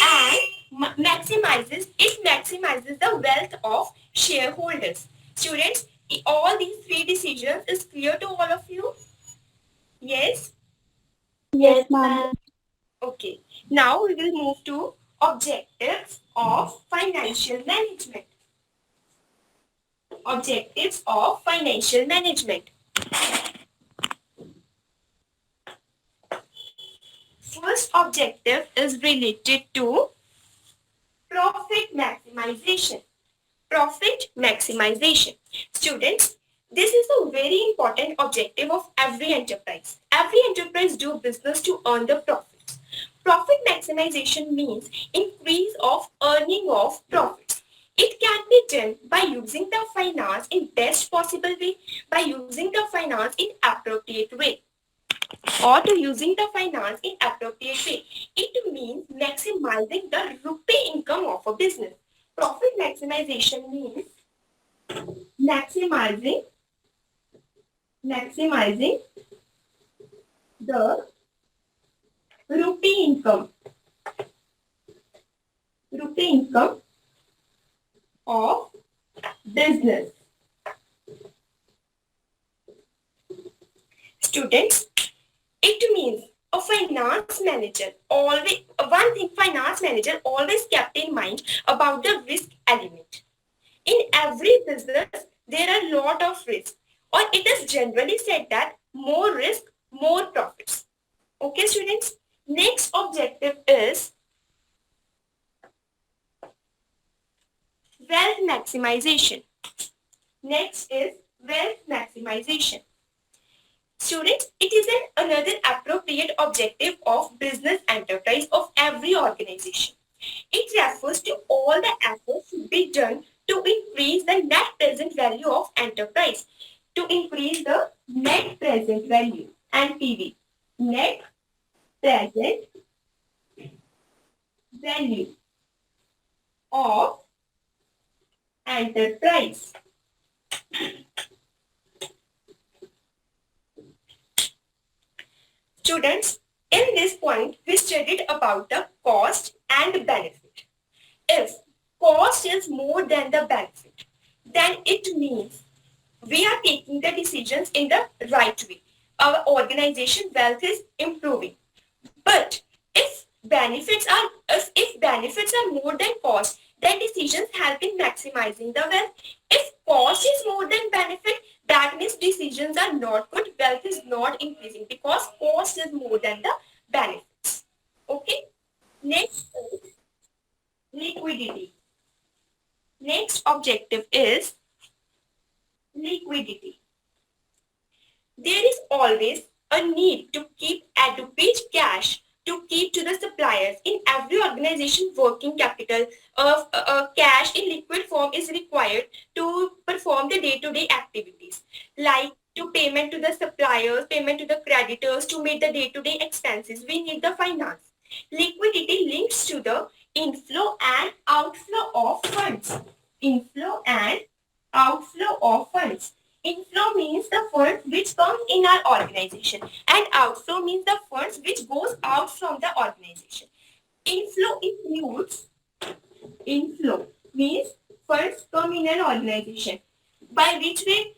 And maximizes the wealth of shareholders. Students, all these three decisions is clear to all of you? Yes? Yes, ma'am. Okay. Now we will move to objectives of financial management. Objectives of financial management. First objective is related to profit maximization. Profit maximization. Students, this is a very important objective of every enterprise. Every enterprise do business to earn the profits. Profit maximization means increase of earning of profits. It can be done by using the finance in best possible way, by using the finance in appropriate way, or to using the finance in appropriate way. It means maximizing the rupee income of a business. Profit maximization means maximizing the rupee income of business. Students, it means a finance manager always one thing finance manager always kept in mind about the risk element. In every business, there are a lot of risk, or it is generally said that more risk, more profits. Okay, students. Next objective is wealth maximization. Next is wealth maximization. Students, it is another appropriate objective of business enterprise of every organization. It refers to all the efforts to be done to increase the net present value of enterprise. To increase the net present value, NPV. Net present value of enterprise. Students, in this point, we studied about the cost and benefit. If cost is more than the benefit, then it means we are taking the decisions in the right way. Our organization wealth is improving. But if benefits are more than cost, then decisions help in maximizing the wealth. If cost is more than benefit, that means decisions are not good. Wealth is not increasing because cost is more than the benefits. Okay. Next is liquidity. Next objective is liquidity. There is always a need to keep adequate cash to keep to the suppliers. In every organization, working capital of cash in liquid form is required to perform the day-to-day activities, like to payment to the suppliers, payment to the creditors, to meet the day-to-day expenses. We need the finance. Liquidity links to the inflow and outflow of funds. Inflow and outflow of funds. Inflow means the funds which come in our organization, and outflow means the funds which goes out from the organization. Inflow means funds come in an organization. By which way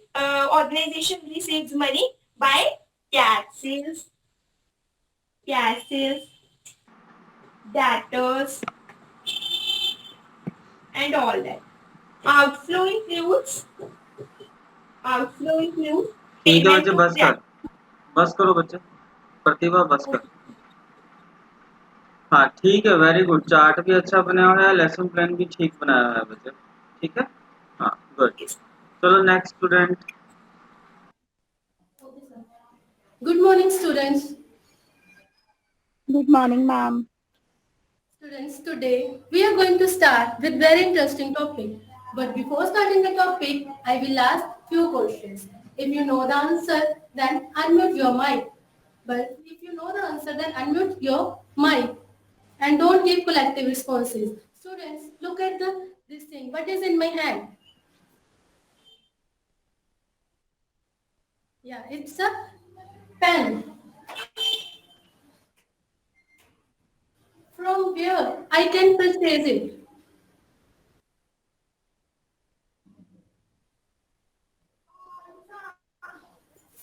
organization receives money? By cash sales, debtors, and all that. Outflow includes ठीक है payment बच्चे, to बस करो बच्चे, प्रतिभा बस कर। हाँ ठीक है, वेरी गुड। चार्ट भी अच्छा बनाया हुआ है, लेसन प्लान भी ठीक बनाया हुआ है बच्चे। ठीक है, हाँ गुड। चलो next student. Good morning, students. Good morning, ma'am. Students, today we are going to start with very interesting topic. But before starting the topic, I will ask few questions. If you know the answer, then unmute your mic. But if you know the answer, then unmute your mic. And don't give collective responses. Students, look at this thing. What is in my hand? Yeah, it's a pen. From where I can purchase it?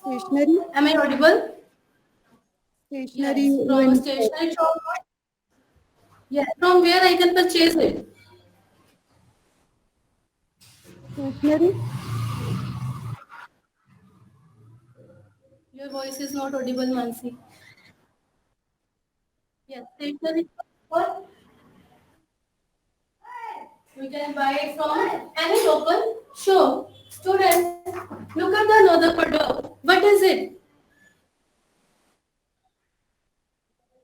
Stationery, Am I audible? stationery Yes, from a when stationery shop. Yes, from where I can purchase it? stationery, Your voice is not audible, Mansi. Yes, stationery shop. We can buy it from any local shop. Students, look at the another product. What is it?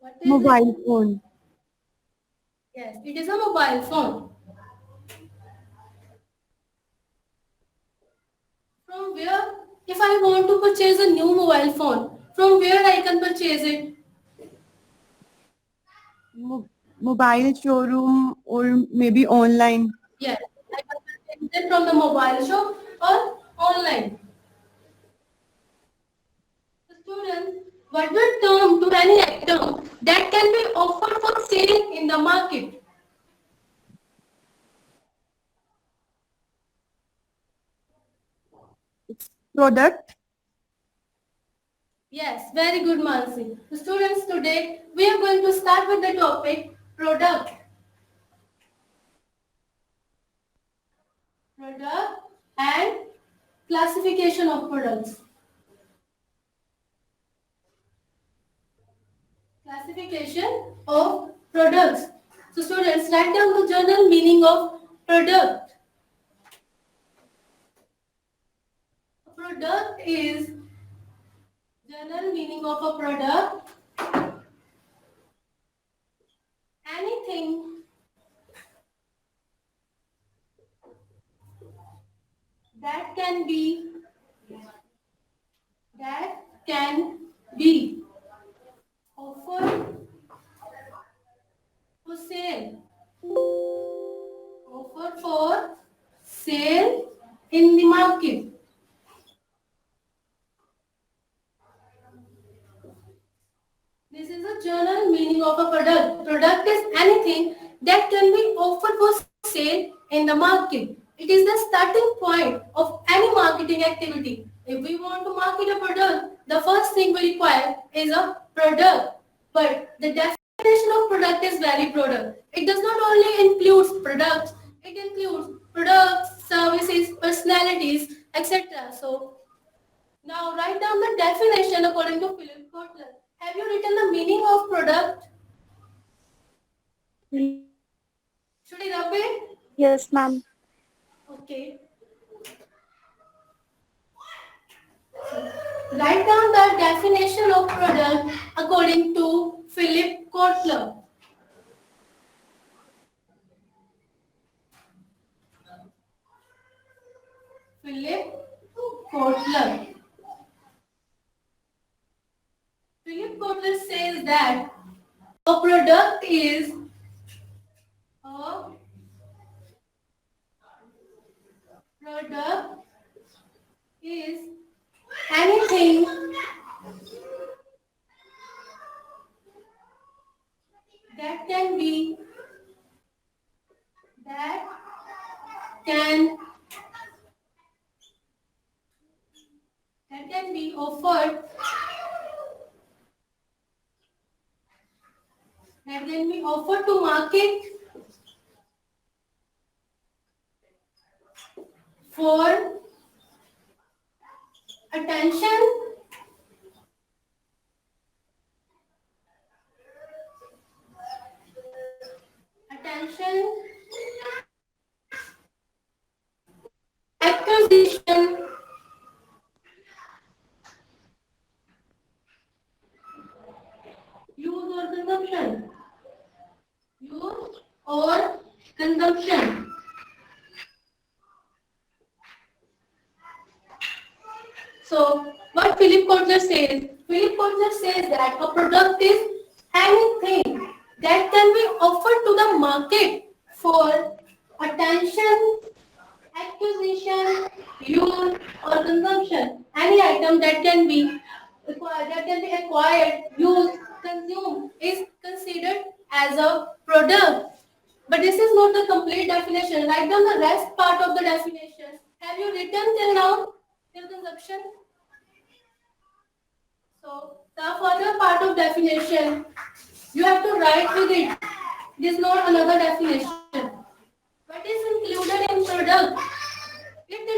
What is it? mobile phone, Yes, it is a mobile phone. From where, if I want to purchase a new mobile phone, from where I can purchase it? mobile showroom, or maybe online. Yes, I can purchase it from the mobile shop or online. Students, what will term to any item that can be offered for sale in the market? Product. Yes, very good, Mansi. So students, today we are going to start with the topic product. Product and classification of products. Classification of products. So students, write down the general meaning of product. A product is general meaning of a product. Anything that can be offered for sale. Offered for sale in the market. This is a general meaning of a product. Product is anything that can be offered for sale in the market. It is the starting point of any marketing activity. If we want to market a product, the first thing we require is a product. But the definition of product is very broad. It does not only include products, it includes products, services, personalities, etc. So now write down the definition according to Philip Kotler. Have you written the meaning of product? Should I repeat? Yes, ma'am. Okay. Write down the definition of product according to Philip Kotler. Philip Kotler. Philip Kotler says that a product is anything that can be offered to market for attention, acquisition, use or consumption. Use or consumption. So, what Philip Kotler says that a product is anything that can be offered to the market for attention, acquisition, use, or consumption. Any item that can be acquired, used, consumed is considered as a product. But this is not the complete definition. Write down the rest part of the definition. Have you written till now? Till consumption? So, the further part of definition, you have to write with it. It is not another definition. What is included in product? It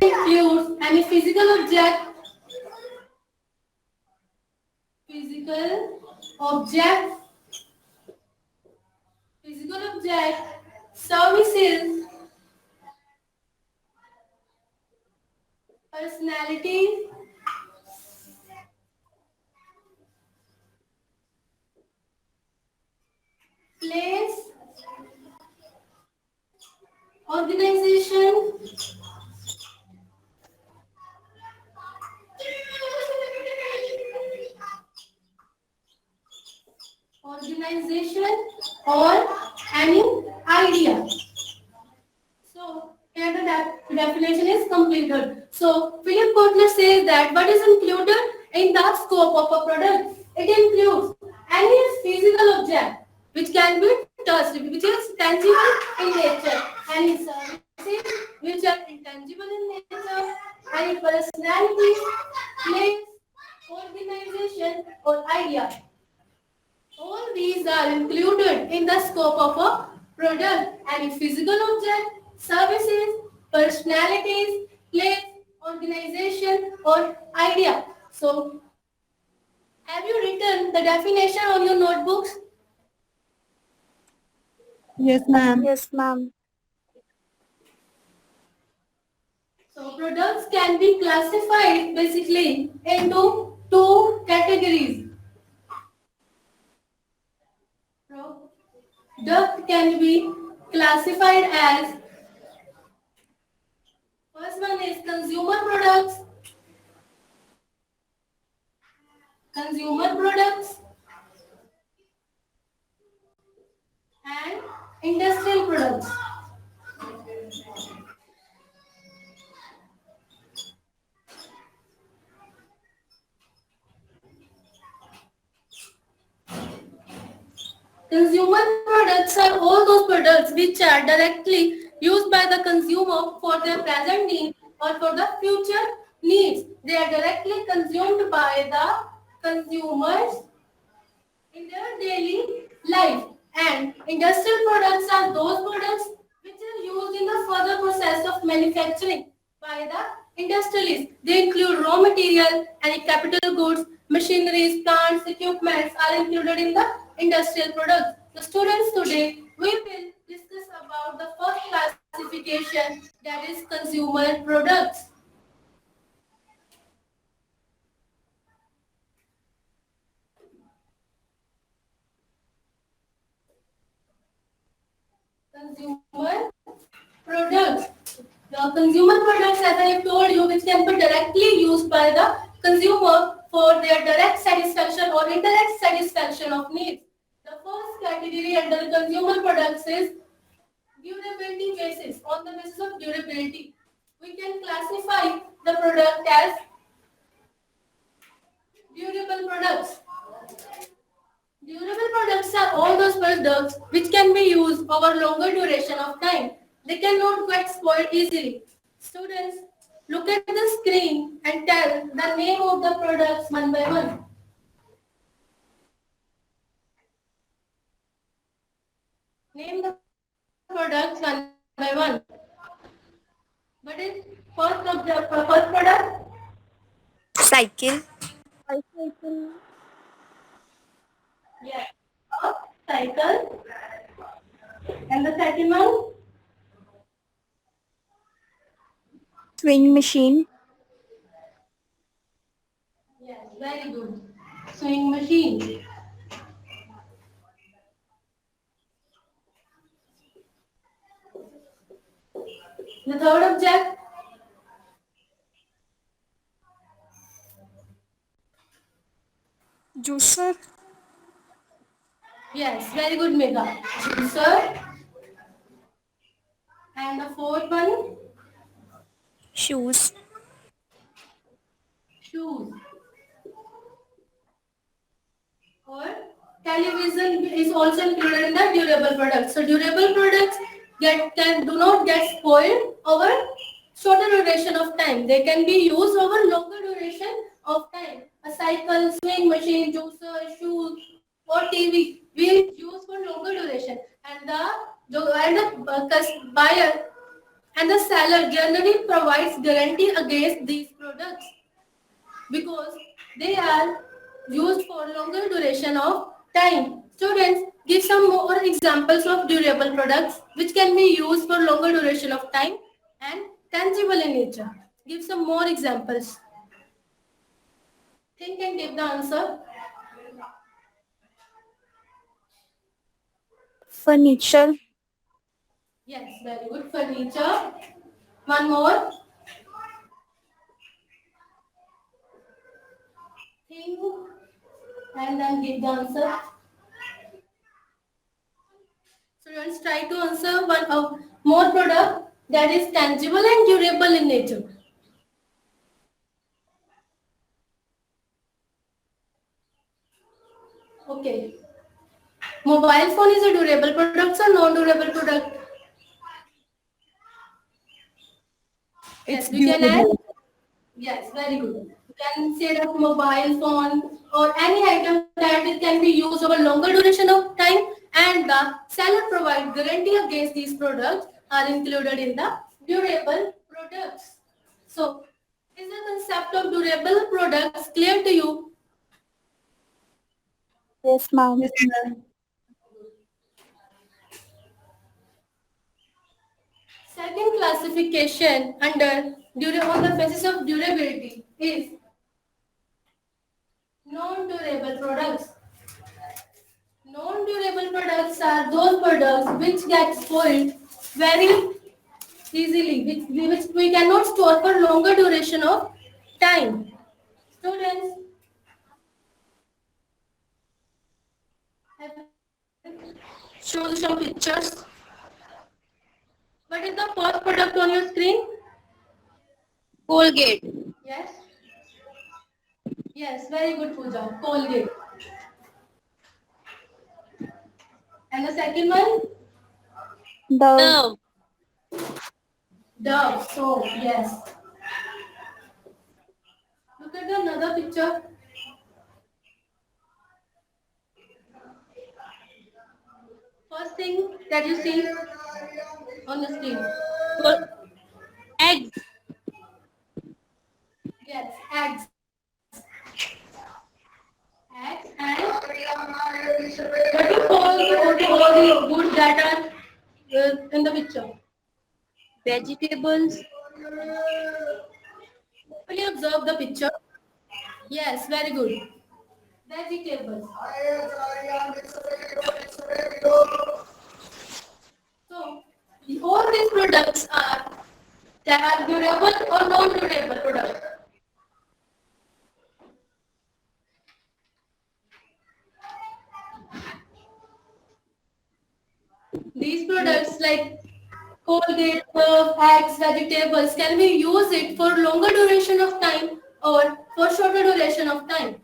includes any physical object, services, personalities, place, organization, or any idea. So here the definition is completed. So Philip Kotler says that what is included in the scope of a product? It includes Any physical object which can be touched, which is tangible in nature. Any services which are intangible in nature. Any personalities, place, organization, or idea. All these are included in the scope of a product. Any physical object, services, personalities, place, organization, or idea. So, have you written the definition on your notebooks? Yes, ma'am. Yes, ma'am. So, products can be classified basically into two categories. Product can be classified as first one is consumer products and industrial products. Consumer products are all those products which are directly used by the consumer for their present needs or for the future needs. They are directly consumed by the consumers in their daily life. And industrial products are those products which are used in the further process of manufacturing by the industrialists. They include raw material, any capital goods, machineries, plants, equipments are included in the industrial products. So students, today we will discuss about the first classification, that is consumer products. Consumer products. The consumer products, as I have told you, which can be directly used by the consumer for their direct satisfaction or indirect satisfaction of needs. The first category under the consumer products is durability basis. On the basis of durability, we can classify the product as durable products. Durable products are all those products which can be used over longer duration of time. They cannot get spoiled easily. Students, look at the screen and tell the name of the products one by one. Name the products one by one. What is first product? Cycle. Bicycle, Yes. Cycle. And the second one? Swing machine. Yes, very good. Sewing machine. The third object? Juicer. Yes, very good, Megha. Juicer. And the fourth one? Shoes. Shoes. Or television is also included in the durable products. So durable products do not get spoiled over shorter duration of time. They can be used over longer duration of time. A cycle, swing machine, juicer, shoes, or TV will use for longer duration. And the buyer and the seller generally provides guarantee against these products because they are used for longer duration of time. Students, give some more examples of durable products which can be used for longer duration of time and tangible in nature. Give some more examples. Think and give the answer. Furniture. Yes, very good. Furniture. One more. Think and then give the answer. Students, try to answer one of more product that is tangible and durable in nature. Okay. Mobile phone is a durable product or non-durable product? It's Yes, we can add. durable. Yes, very good. You can say that mobile phone or any item that it can be used over longer duration of time, and the seller provides guarantee against these products are included in the durable products. So, is the concept of durable products clear to you? Yes, ma'am. Yes, ma'am. Second classification under on the basis of durability is non-durable products. Non-durable products are those products which get spoiled very easily, which we cannot store for longer duration of time. Students, show some pictures. What is the first product on your screen? Colgate. Yes. Yes, very good, Pooja. Colgate. And the second one? The Dove. Dove. So, yes. Look at another picture. First thing that you see on the screen. Col- Eggs. Yes, eggs. Eggs and what do you call the goods that are in the picture? Vegetables. Will you observe the picture? Yes, very good. Vegetables. So, all these products are that are durable or non-durable products. These products like Colgate, eggs, vegetables, can we use it for longer duration of time or for shorter duration of time?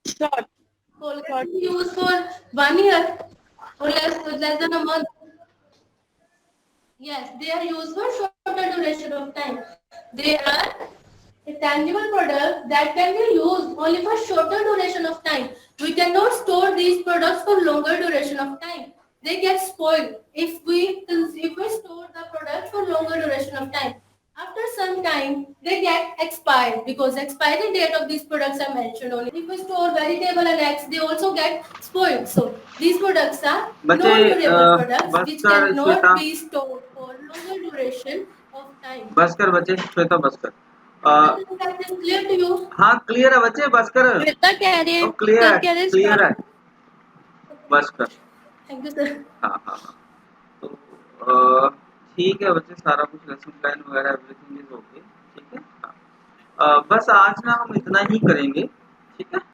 Short. Colgate can be used for 1 year or less than a month. Yes, they are used for shorter duration of time. They are a tangible product that can be used only for shorter duration of time. We cannot store these products for longer duration of time. They get spoiled if we store the product for longer duration of time. After some time, they get expired because expiry date of these products are mentioned only. If we store vegetable and eggs, they also get spoiled. So these products are बच्चे non-durable products बस which कर Shweta, cannot be stored for longer duration of time. बस कर बच्चे, श्वेता बस कर। Is the concept is clear to you? हाँ clear है बच्चे, बस कर। श्वेता कह रहे तो हैं, क्लियर सर है, कह रहे हैं क्लियर है, start. बस कर। Thank you, sir. हाँ हाँ हाँ। तो ठीक है बच्चे, सारा कुछ लेसन प्लान वगैरह एवरीथिंग इज ओके। ठीक है। हाँ। बस आज ना हम इतना ही करेंगे। ठीक है।